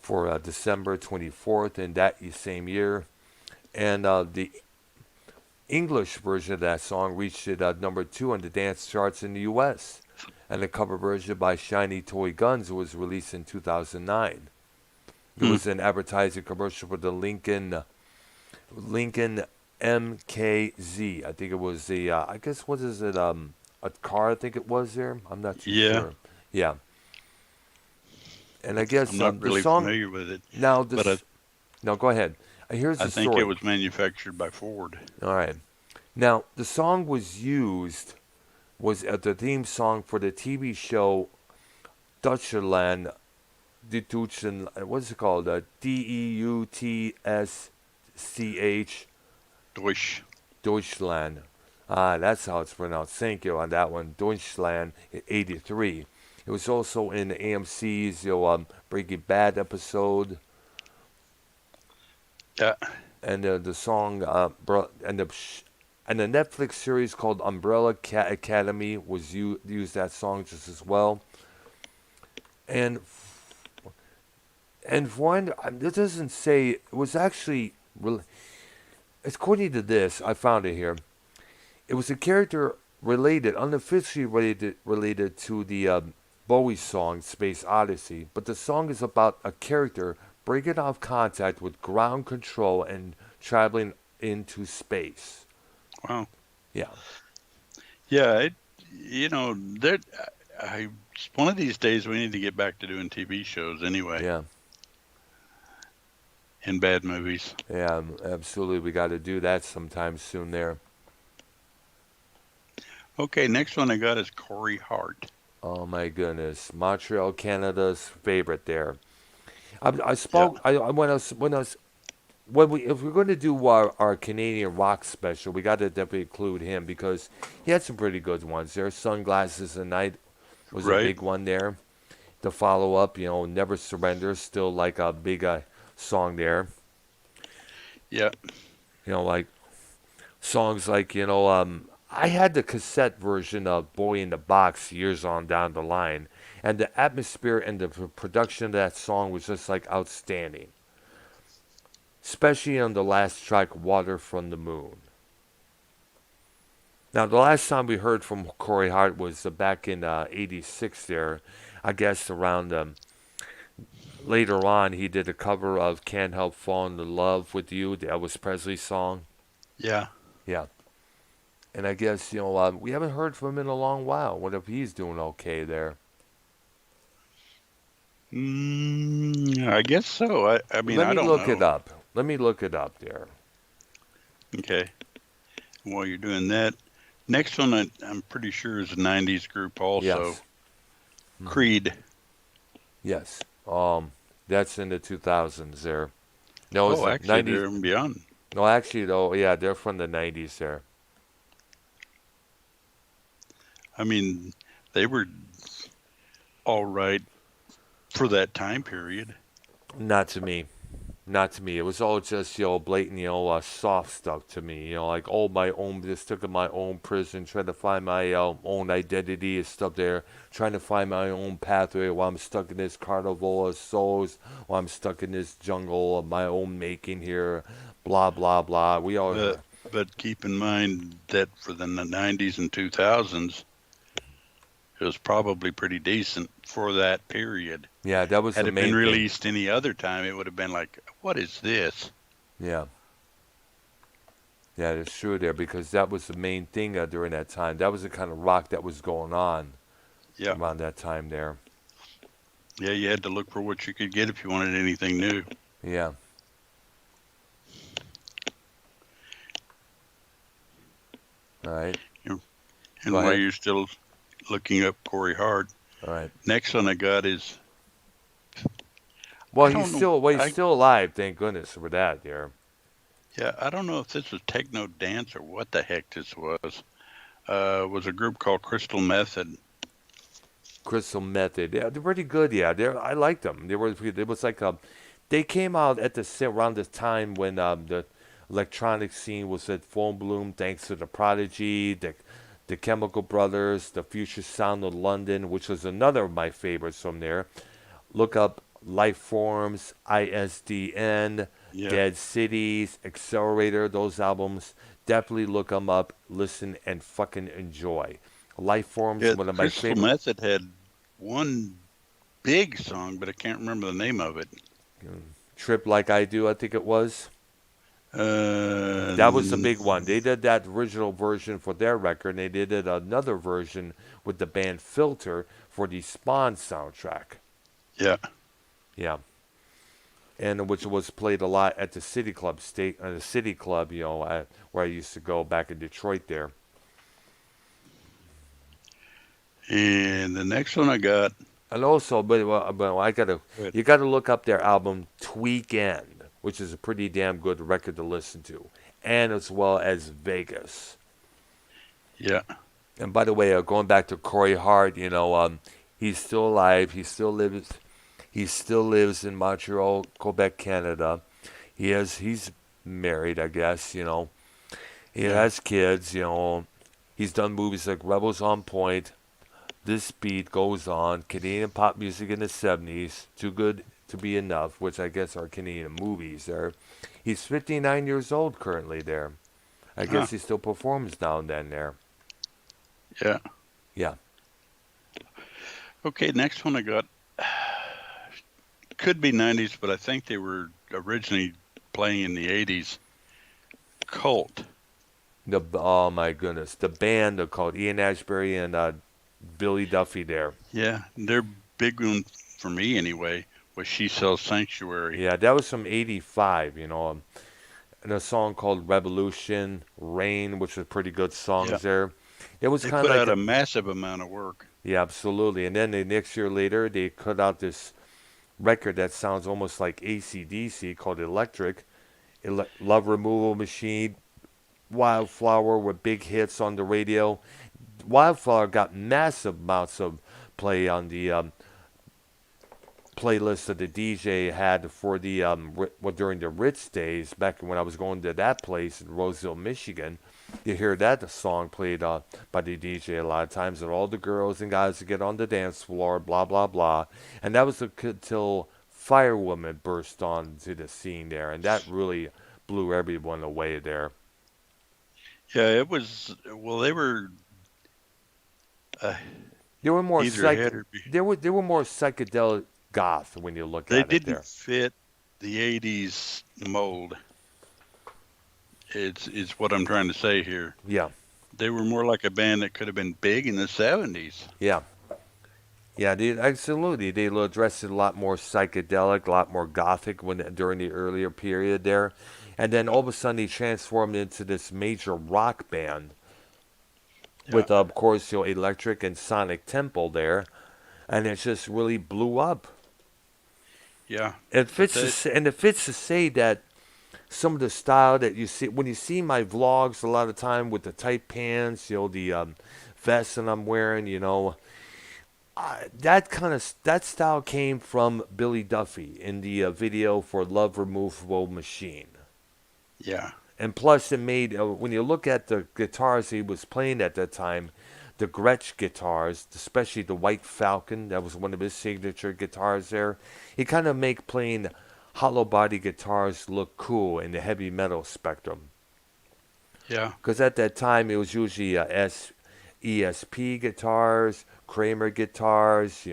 for December 24th in that same year. And the English version of that song reached it number two on the dance charts in the U.S. And the cover version by Shiny Toy Guns was released in 2009. It Hmm. was an advertising commercial for the Lincoln MKZ. I think it was the I guess what is it a car I think it was there. I'm not too Yeah, sure. Yeah, and I I'm guess not the really song familiar with it, now but I this no go ahead. Here's I the think it story. was manufactured by Ford. All right. Now the song was the theme song for the TV show Deutschland. What's it called? Deutsch Deutsch. Deutschland. That's how it's pronounced. Thank you on that one. Deutschland in '83. It was also in AMC's Breaking Bad episode, Yeah, and the song and the Netflix series called Umbrella Academy was used that song just as well. And and one this doesn't say it was actually according to this I found it here. It was a character related, unofficially related to the Bowie song Space Odyssey, but the song is about a character breaking off contact with ground control and traveling into space. wow. Yeah, Yeah, there. I one of these days we need to get back to doing TV shows anyway, yeah, and bad movies. yeah, absolutely. We got to do that sometime soon there. Okay, next one I got is Corey Hart. Oh my goodness, Montreal, Canada's favorite there. I Yeah, spoke. When we if we're going to do our Canadian rock special, we got to definitely include him because he had some pretty good ones there. Sunglasses at Night was a right. big one there. To follow up, Never Surrender, still like a big song there. Yeah, Like songs like I had the cassette version of Boy in the Box years on down the line, and the atmosphere and the production of that song was just like outstanding, especially on the last track, Water from the Moon. Now, the last time we heard from Corey Hart was back in '86 there. I guess around later on, he did a cover of Can't Help Falling in Love with You, the Elvis Presley song. yeah. Yeah. And I guess, we haven't heard from him in a long while. What if he's doing okay there? I guess so. I mean, Let I me don't look it know. up. Let me look it up there. Okay, while you're doing that, next one I'm pretty sure is a '90s group also. Yes. Hmm. Creed. Yes. That's in the 2000s there. No, it's Oh, the actually, 90s. they're beyond. No, actually, though, yeah, they're from the 90s there. I mean, they were all right for that time period. Not to me. Not to me. It was all just, blatant, soft stuff to me. Like, oh, my own, just stuck in my own prison, trying to find my own identity and stuff there, trying to find my own pathway while I'm stuck in this carnival of souls, while I'm stuck in this jungle of my own making here, blah, blah, blah. We all, But keep in mind that for the '90s and 2000s, it was probably pretty decent for that period. yeah, that was the Had it been main thing. released any other time, it would have been like, what is this? Yeah. Yeah, it's true there because that was the main thing during that time. That was the kind of rock that was going on Yeah. around that time there. Yeah, you had to look for what you could get if you wanted anything new. Yeah. All right. And Go while ahead. you're still looking up Corey Hart, All right. Next one I got is Well, I don't know. he's still alive. Thank goodness for that. There, Yeah, I don't know if this was techno dance or what the heck this was. Was a group called Crystal Method. Crystal Method. Yeah, they're pretty good. Yeah, I liked them. They were. It was like they came out at around the time when the electronic scene was at full bloom, thanks to the Prodigy, the Chemical Brothers, the Future Sound of London, which was another of my favorites from there. Look up Life Forms, ISDN, Yeah, Dead Cities, Accelerator. Those albums, definitely look them up, listen, and fucking enjoy. Life Forms, yeah. one of my Crystal favorite. Method had one big song, but I can't remember the name of it. Trip Like I Do, I think it was. Uh, That was the big one. They did that original version for their record, and they did another version with the band Filter for the Spawn soundtrack. yeah, Yeah, and which was played a lot at the City Club the City Club, where I used to go back in Detroit there. and the next one I got. And also, but Good. you gotta look up their album Tweekend, which is a pretty damn good record to listen to, and as well as Vegas. Yeah, And by the way, going back to Corey Hart, he's still alive. He still lives. He still lives in Montreal, Quebec, Canada. He's married, I guess. He yeah. has kids. He's done movies like Rebels on Point, This Beat Goes On, Canadian pop music in the '70s, Too Good to Be Enough, which I guess are Canadian movies. There, he's 59 years old currently. There, I Huh. guess he still performs now and then. There, Yeah. yeah. Okay, next one I got could be 90s, but I think they were originally playing in the 80s. Cult. Oh my goodness, the band are called Ian Ashbury and Billy Duffy. There, Yeah, their big one for me anyway was She Sells Sanctuary. yeah, that was from '85. And a song called Revolution, Rain, which was pretty good Yeah, songs there. It was they kind of put like out a, a massive amount of work. yeah, absolutely. And then the next year later, they put out this record that sounds almost like AC/DC called Electric, Love Removal Machine, Wildflower with big hits on the radio. Wildflower got massive amounts of play on the playlist that the DJ had for the during the Ritz days back when I was going to that place in Roseville, Michigan. You hear that song played by the DJ a lot of times, and all the girls and guys would get on the dance floor, blah blah blah, and that was until Firewoman burst onto the scene there, and that really blew everyone away there. Yeah, it was, well, they were uh, They were more either ahead or they were more psychedelic goth when you look they at it didn't there. fit the 80s mold. It's what I'm trying to say here. Yeah, They were more like a band that could have been big in the 70s. yeah. Yeah, absolutely. They addressed it a lot more psychedelic, a lot more gothic during the earlier period there, and then all of a sudden they transformed into this major rock band Yeah, with, of course, Electric and Sonic Temple there, and it just really blew up. yeah. But It fits to say that some of the style that you see when you see my vlogs a lot of time with the tight pants, the vest that I'm wearing, that style came from Billy Duffy in the video for Love Removable Machine. yeah, And plus, it made when you look at the guitars he was playing at that time, the Gretsch guitars, especially the White Falcon, that was one of his signature guitars. There, he kind of make playing hollow body guitars look cool in the heavy metal spectrum. yeah, Because at that time, it was usually ESP guitars, Kramer guitars,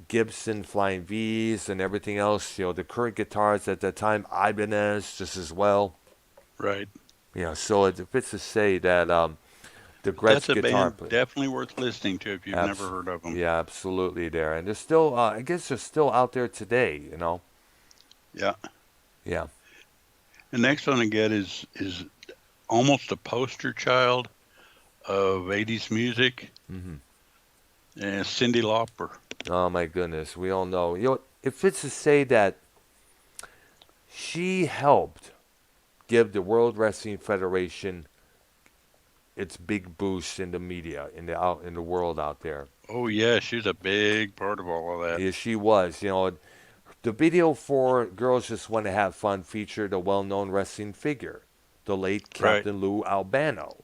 Gibson Flying V's and everything else. The current guitars at that time, Ibanez just as well. right. So it fits to say that the But that's Gretsch a guitar band player. definitely worth listening to if you've never Abs- heard of them. yeah, absolutely there. And they're still, I guess they're still out there today. Yeah. Yeah. The next one I get is almost a poster child of 80s music. Hmm. And Cyndi Lauper. Oh my goodness, we all know. You know, it fits to say that she helped give the World Wrestling Federation its big boost in the media, in the world out there. Oh yeah, she's a big part of all of that. Yeah, she was. You know, the video for Girls Just Want to Have Fun featured a well-known wrestling figure, the late Right. Captain Lou Albano.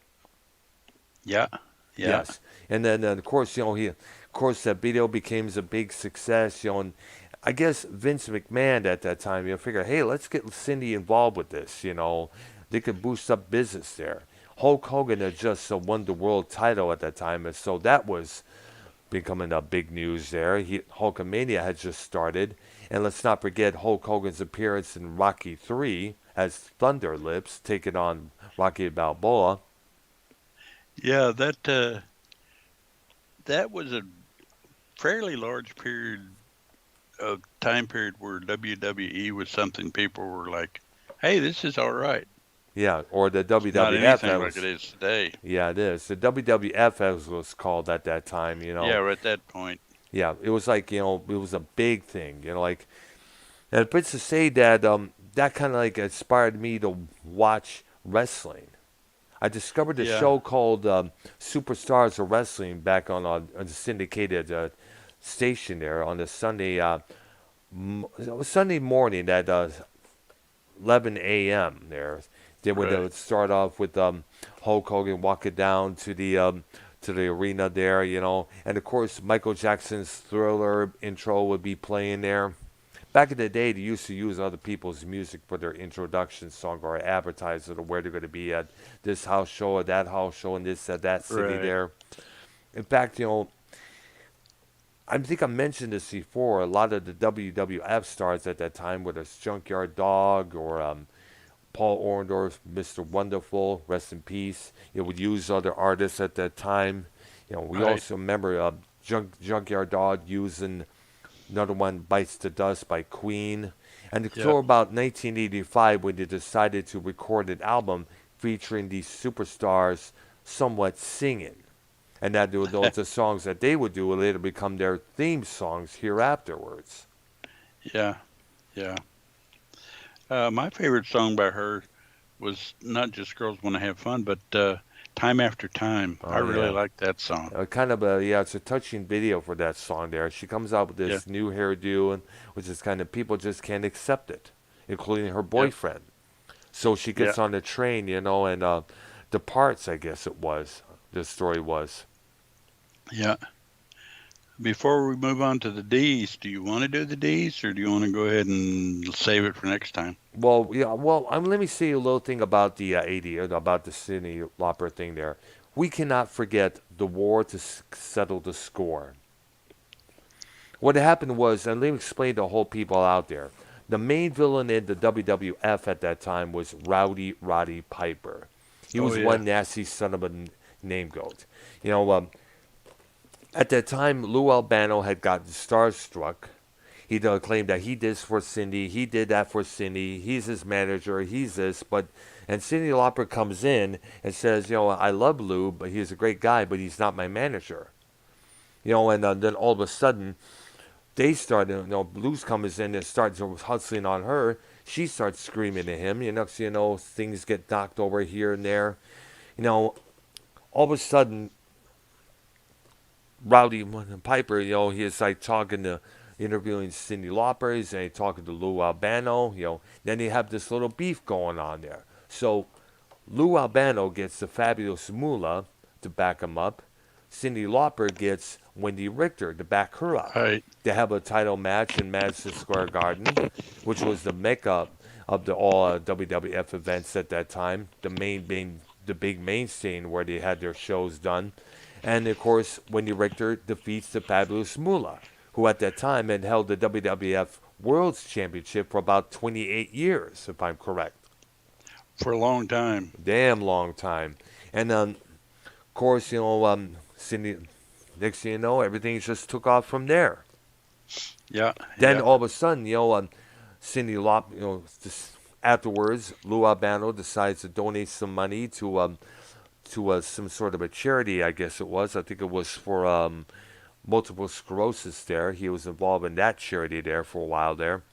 Yeah. Yeah. Yes, and then of course, of course, that video became a big success. You know, and I guess Vince McMahon at that time, figured, hey, let's get Cindy involved with this. You know, they could boost up business there. Hulk Hogan had just won the world title at that time, and so that was becoming a big news there. Hulkamania had just started, and let's not forget Hulk Hogan's appearance in Rocky 3 as Thunder Lips taking on Rocky Balboa. Yeah, that was a fairly large period of time period where WWE was something people were like, "Hey, this is all right." Yeah, or the It's not WWF anything that like it was. is today. Yeah, it is. The WWF as was called at that time. Yeah, we're at that point. Yeah, it was like it was a big thing. Like, and it's to say that that kind of like inspired me to watch wrestling. I discovered a Yeah. show called Superstars of Wrestling back on the syndicated station there on the Sunday morning at 11 a.m. there. They would Right. start off with Hulk Hogan walking down to the arena there, and of course Michael Jackson's Thriller intro would be playing there. Back in the day, they used to use other people's music for their introduction song or advertise it or where they're going to be at this house show or that house show in this at that city Right. there. In fact, I think I mentioned this before. A lot of the WWF stars at that time, whether it's Junkyard Dog or Paul Orndorff, Mr. Wonderful, rest in peace. Would use other artists at that time. We Right. also remember Junkyard Dog using another one, Bites the Dust by Queen. And Yep. until about 1985, when they decided to record an album featuring these superstars somewhat singing. And that those the songs that they would do would later become their theme songs here afterwards. Yeah. Yeah. My favorite song by her was not just "Girls Want to Have Fun," but "Time After Time." I Oh really yeah. like that song. Kind of a yeah, it's a touching video for that song there. She comes out with Yeah. this new hairdo, and which is kind of people just can't accept it, including her Yep. boyfriend. So she Yeah. gets on the train, and departs. I guess it was. The story was. Yeah. Before we move on to the D's, do you want to do the D's or do you want to go ahead and save it for next time? Well, yeah. Well, let me say a little thing about the 80 about the Sydney Lauper thing there. We cannot forget the war to settle the score. What happened was, and let me explain to the whole people out there. The main villain in the WWF at that time was Rowdy Roddy Piper. He Oh was yeah. one nasty son of a name goat. You know, at that time, Lou Albano had gotten starstruck. He claimed that he did this for Cindy, he did that for Cindy, he's his manager, he's this, and Cindy Lauper comes in and says, I love Lou, but he's a great guy, but he's not my manager. And then all of a sudden, they start, Blues comes in and starts hustling on her. She starts screaming at him. So things get knocked over here and there. You know, all of a sudden, Rowdy Piper, he's like talking to, interviewing Cyndi Lauper, he's talking to Lou Albano. Then they have this little beef going on there. So Lou Albano gets the fabulous Moolah to back him up. Cyndi Lauper gets Wendy Richter to back her up. Right. They have a title match in Madison Square Garden, which was the makeup of the all WWF events at that time. The big main scene where they had their shows done, and of course Wendy Richter defeats the fabulous Moolah, who at that time had held the WWF World's Championship for about 28 years, if I'm correct. For a long time. Damn long time. And of course, Cindy, next thing you know, everything just took off from there. Yeah. Then Yeah. all of a sudden, Cindy Lop, afterwards, Lou Albano decides to donate some money to some sort of a charity, I guess it was. I think it was for multiple sclerosis there. He was involved in that charity there for a while there.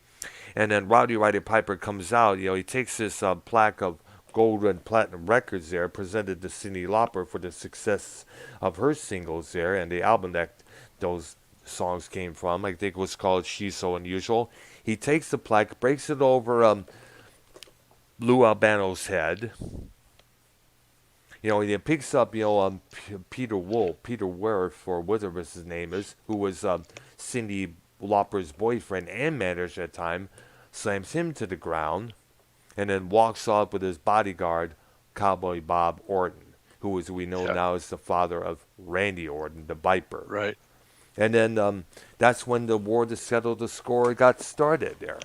And then Rowdy Roddy Piper comes out. He takes this plaque of gold and platinum records there, presented to Cyndi Lauper for the success of her singles there and the album that those songs came from. I think it was called She's So Unusual. He takes the plaque, breaks it over Lou Albano's head. He picks up, Peter Wolf, Peter Werf, or whatever his name is, who was Cyndi Lauper's boyfriend and manager at the time, slams him to the ground, and then walks off with his bodyguard, Cowboy Bob Orton, who, as we know Yeah. now, is the father of Randy Orton, the Viper. Right. And then that's when the war to settle the score got started there.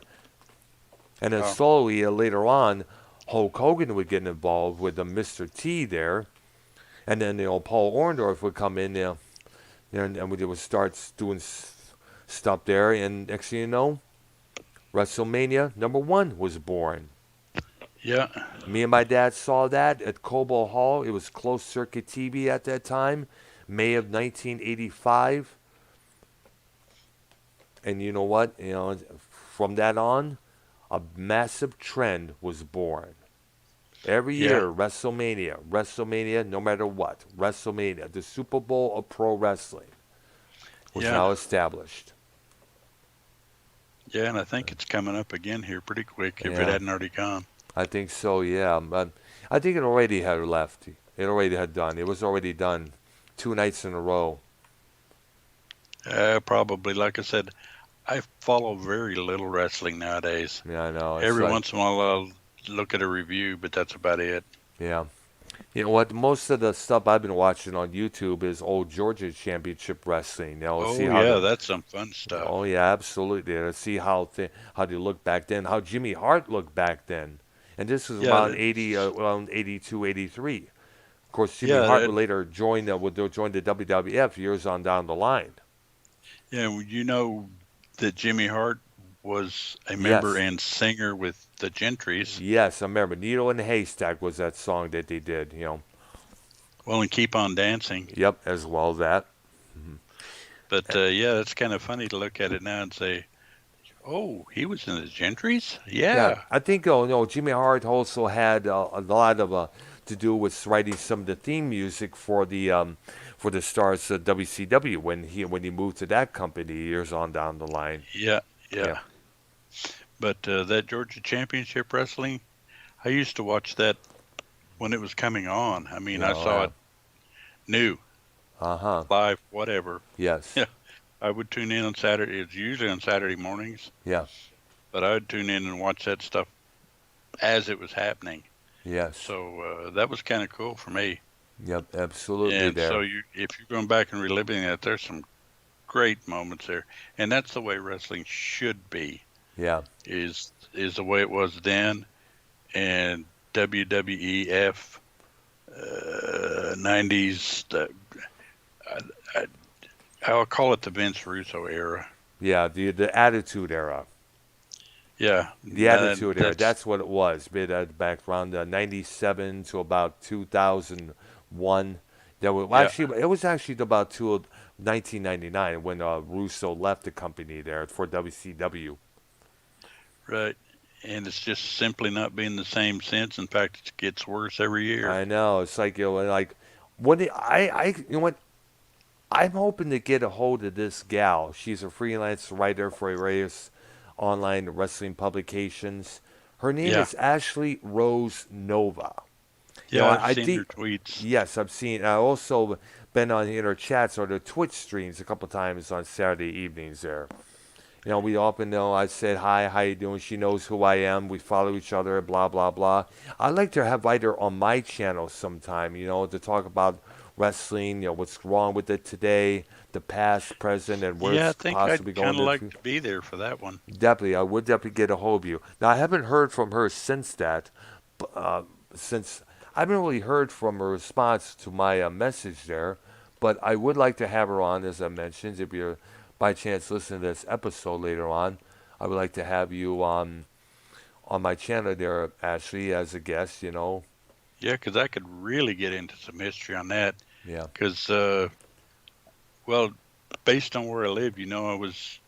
And then Oh. slowly, later on, Hulk Hogan would get involved with the Mr. T there. And then, Paul Orndorff would come in there, and we would start doing stuff there. And next thing you know, WrestleMania #1 was born. Yeah. Me and my dad saw that at Cobo Hall. It was closed circuit TV at that time, May of 1985. And you know what? From that on, a massive trend was born. Every Yeah. year, WrestleMania, no matter what, WrestleMania, the Super Bowl of pro wrestling, was Yeah. now established. Yeah, and I think it's coming up again here pretty quick if it Yeah, hadn't already gone. I think so. Yeah, but I think it already had left. It already had done. It was already done, 2 nights in a row. Probably. Like I said, I follow very little wrestling nowadays. Yeah, I know. It's Every like, once in a while I'll look at a review, but that's about it. yeah. You know what? Most of the stuff I've been watching on YouTube is old Georgia Championship Wrestling. See Oh how yeah, the that's some fun stuff. Oh yeah, absolutely. To see how they look back then, how Jimmy Hart looked back then, and this was Yeah, around 80, around 82, 83. Of course, Jimmy yeah, Hart would later join the WWF years on down the line. yeah. Well, you know that Jimmy Hart was a member Yes, and singer with the Gentrys. yes, I remember. Needle in the Haystack was that song that they did. Well, and Keep on Dancing. Yep, as well as that. But yeah, it's kind of funny to look at it now and say, "Oh, he was in the Gentrys." Yeah, Yeah, I think no, Jimmy Hart also had a lot of to do with writing some of the theme music for the Stars WCW when he moved to that company years on down the line. yeah, Yeah. yeah. But that Georgia Championship Wrestling, I used to watch that when it was coming on. I mean, I saw Yeah. it new, Uh-huh. live, whatever. Yes. Yeah, I would tune in on Saturday. It's usually on Saturday mornings, Yeah. but I would tune in and watch that stuff as it was happening. Yes. So that was kind of cool for me. Yep. Absolutely And so there. if you're going back and reliving that, there's some great moments there, and that's the way wrestling should be. Yeah. Is the way it was then, and WWEF 90s. I, I'll call it the Vince Russo era. Yeah. The Attitude Era. Yeah, The Attitude Era. that's That's what it was. Back around 97 to about 2001. yeah, It was actually about 1999 when Russo left the company there for WCW. right. And it's just simply not been the same since. In fact, it gets worse every year. I know. It's like like when you know what? I'm hoping to get a hold of this gal. She's a freelance writer for various online wrestling publications. Her name Yeah, is Ashley Rose Nova. yeah, I've I seen her think tweets. yes, I've seen. I also been on in her chats or the Twitch streams a couple times on Saturday evenings there. We often know I said hi, how you doing? She knows who I am. We follow each other, blah blah blah. I'd like to have her on my channel sometime, to talk about wrestling, what's wrong with it today, the past, present, and where Yeah, I it's think possibly I'd going kind in of the like future. to be there for that one. Definitely, I would definitely get a hold of you. Now I haven't heard from her since that, since I haven't really heard from her response to my message there, but I would like to have her on, as I mentioned. If you're by chance listening to this episode later on, I would like to have you on my channel there, Ashley, as a guest. Yeah, because I could really get into some history on that. Yeah, Because, well, based on where I live, I was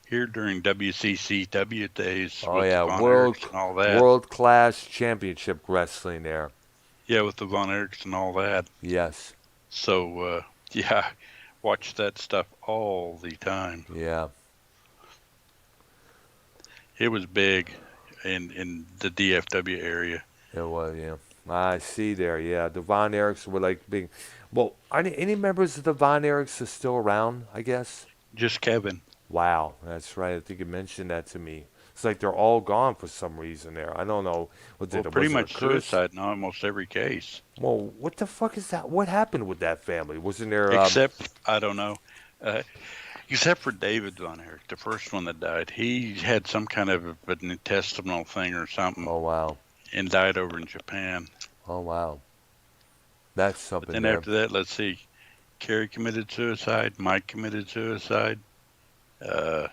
here during WCCW days Oh with the yeah, Von Erichs and all that. world class championship wrestling there. Yeah, with the Von Erichs and all that. Yes. So, yeah, watch that stuff all the time. Yeah. It was big in the DFW area. It was. Yeah. I see there. Yeah. The Von Erichs were like big. Well, are any members of the Von Erichs are still around? I guess. Just Kevin. Wow, that's right. I think you mentioned that to me. It's like they're all gone for some reason there. I don't know. Well, pretty Was it a much curse? suicide in almost every case. Well, what the fuck is that? What happened with that family? Wasn't there? Except, I don't know. Uh, Except for David Von Erich, the first one that died. He had some kind of an intestinal thing or something Oh wow. and died over in Japan. Oh wow. That's But something then there. after that, let's see. Kerry committed suicide. Mike committed suicide. Uh,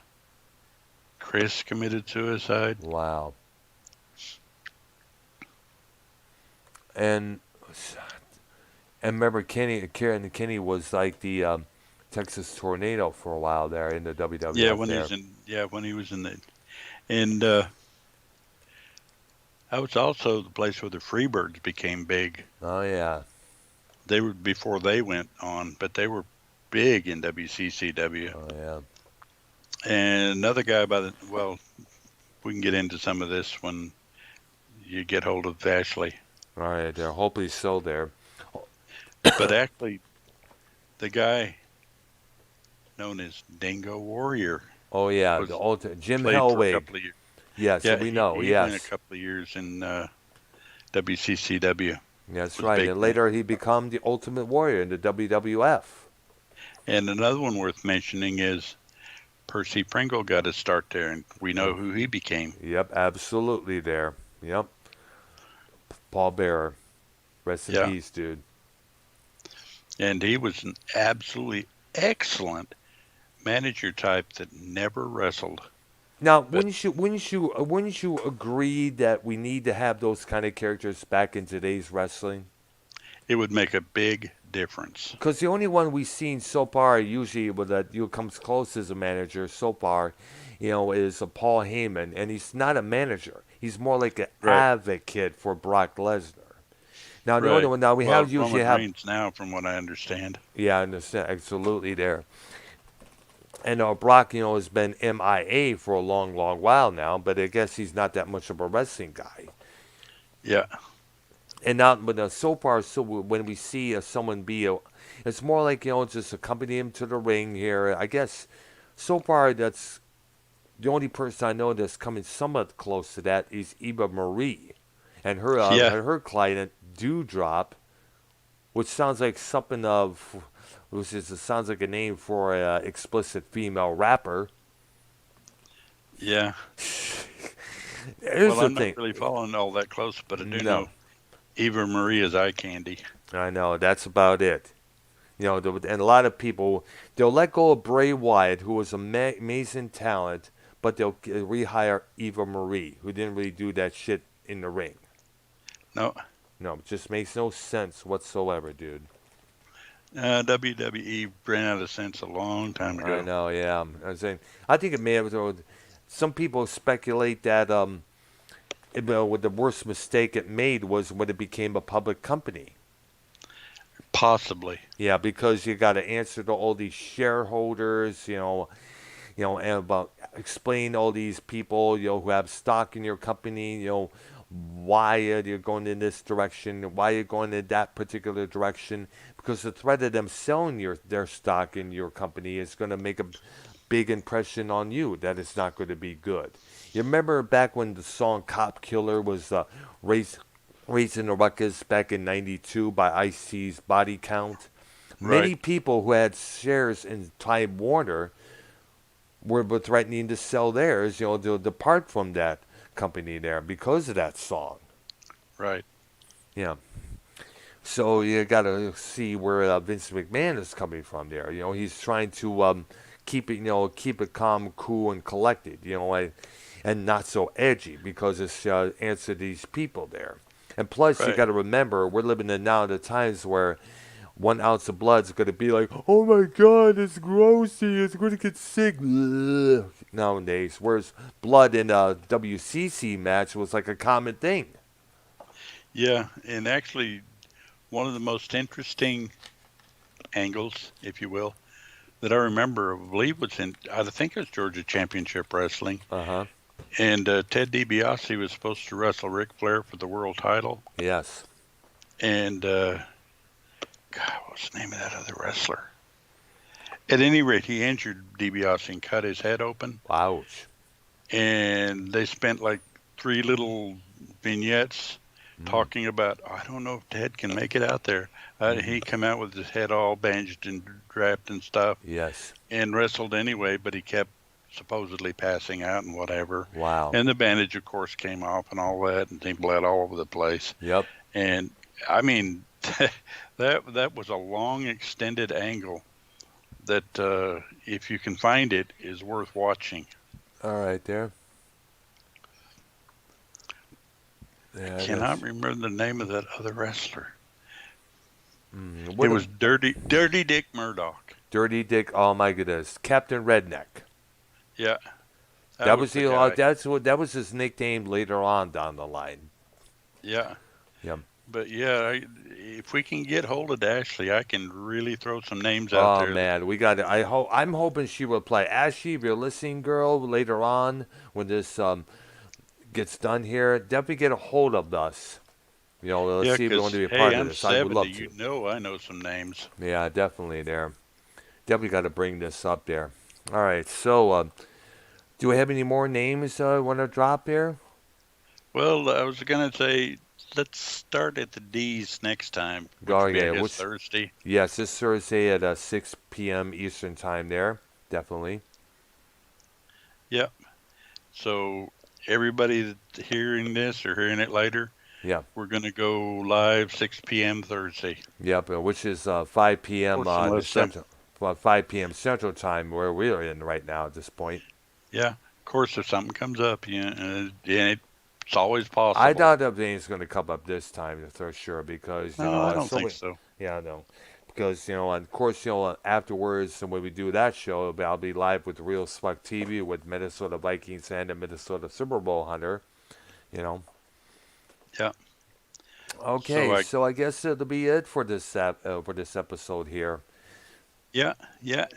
Chris committed suicide. Wow. And and remember Karen Kenny was like the Texas Tornado for a while there in the Yeah, WWF when there. he's in. Yeah, when he was in the. And that was also the place where the Freebirds became big. Oh yeah. They were before they went on, but they were big in WCCW. Oh yeah. And another guy by the we can get into some of this when you get hold of Ashley. All right, there. Hopefully so there. But actually, the guy known as Dingo Warrior Oh yeah, was the old Jim played for a Hellwig. couple of years. Yes, Yeah, we know. he went a Yes, couple of years in WCCW. that's Was right. big And then. later he became the Ultimate Warrior in the WWF. And another one worth mentioning is Percy Pringle got his start there, and we know Oh, who he became. yep, absolutely there. Yep, Paul Bearer. Rest in Yeah, peace, dude. and he was an absolutely excellent manager type that never wrestled. Now, But wouldn't you agree that we need to have those kind of characters back in today's wrestling? it would make a big difference. Because the only one we've seen so far, usually with that you comes close as a manager so far, is a Paul Heyman, and he's not a manager. He's more like an Right, advocate for Brock Lesnar. Now the only right. one now we Well, have usually Roman have, Reigns now, from what I understand. yeah, I understand absolutely there. And Brock, has been MIA for a long, long while now, but I guess he's not that much of a wrestling guy. Yeah, And now, but so far, so when we see someone it's more like just accompany him to the ring here. I guess so far that's the only person I know that's coming somewhat close to that is Eva Marie, and yeah, her client Dewdrop, which sounds like something of, it sounds like a name for a explicit female rapper. yeah. Here's Well, the I'm not thing. really following all that close, but I do No, know Eva Maria's eye candy. I know that's about it. And a lot of people, they'll let go of Bray Wyatt, who was an amazing talent, but they'll rehire Eva Marie, who didn't really do that shit in the ring. No, No, it just makes no sense whatsoever, dude. WWE ran out of sense a long time I ago. know, yeah. I'm saying, I think it may have. Some people speculate that what the worst mistake it made was when it became a public company. Possibly. Yeah, because you got to answer to all these shareholders, and about explain all these people, who have stock in your company, why you're going in this direction, why you're going in that particular direction, because the threat of them selling their stock in your company is going to make a big impression on you that it's not going to be good. You remember back when the song "Cop Killer" was raised, raising the ruckus back in '92 by Ice-T's Body Count? Right. Many people who had shares in Time Warner were threatening to sell theirs, to depart from that company there because of that song. Right. Yeah. So you got to see where Vince McMahon is coming from there. He's trying to keep it calm, cool, and collected. And not so edgy because it's answer these people there. And plus, you Right. got to remember we're living in now the times where 1 ounce of blood is going to be like, oh my God, it's grossy, it's going to get sick. Ugh, nowadays. Whereas blood in a WCC match was like a common thing. Yeah, and actually, one of the most interesting angles, if you will, that I remember, I believe was in, I think it was Georgia Championship Wrestling. Uh huh. And Ted DiBiase was supposed to wrestle Ric Flair for the world title. Yes. And, God, what's the name of that other wrestler? At any rate, he injured DiBiase and cut his head open. Ouch. And they spent like 3 little vignettes talking about, I don't know if Ted can make it out there. He come out with his head all bandaged and draped and stuff Yes. and wrestled anyway, but he kept supposedly passing out and whatever. Wow. And the bandage, of course, came off and all that, and he bled all over the place. Yep. And I mean, that was a long, extended angle that, if you can find it, is worth watching. All right, there. Yeah, Cannot remember the name of that other wrestler. It What was Dirty Dick Murdoch. Dirty Dick. Oh my goodness, Captain Redneck. Yeah, That was the guy. that was his nickname later on down the line. Yeah, Yep. but yeah, if we can get hold of Ashley, I can really throw some names out Oh there. man, we got it. I'm hoping she will play Ashley, if you're listening, girl, later on when this gets done here. Definitely get a hold of us. You know, let's Yeah, see if we want to be a because part hey, of I'm this. I would 70. love You to. know, I know some names. Yeah, definitely there. Definitely got to bring this up there. All right, so do we have any more names want to drop here? Well, I was gonna say let's start at the D's next time, which Oh would be, I yeah, guess, Thursday. yes, this Thursday at 6 p.m. Eastern time there. Definitely. Yep. So everybody that's hearing this or hearing it later, Yeah. we're gonna go live 6 p.m. Thursday. Yep, which is 5 p.m. Of course, unless some, Central, well, 5 p.m. Central time where we're in right now at this point. yeah, of course, if something comes up, and it's always I possible. doubt anything's going to come up this time for sure because No, I don't think so. yeah, no, because of course afterwards when we do that show, I'll be live with Real Smuck TV with Minnesota Vikings and a Minnesota Super Bowl hunter. You know. Yeah. Okay, so I guess it'll be it for this episode here. Yeah,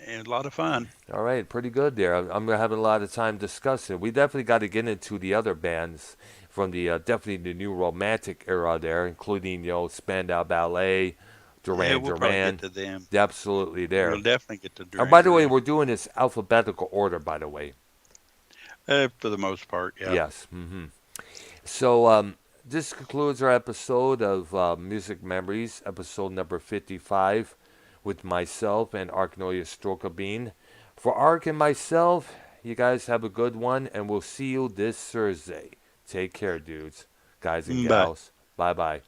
and a lot of fun. All right, pretty good there. I'm having a lot of time discussing. We definitely got to get into the other bands from the definitely the new romantic era there, including Spandau Ballet, Duran We'll probably Duran. get to them. Absolutely there. We'll definitely get to Duran. And by the way, we're doing this alphabetical order. By the way. For the most part, yeah. Yes. So this concludes our episode of Music Memories, episode number 55. With myself and Arknolia Strokabine. For Ark and myself, you guys have a good one, and we'll see you this Thursday. Take care, dudes, guys and gals. Bye-bye.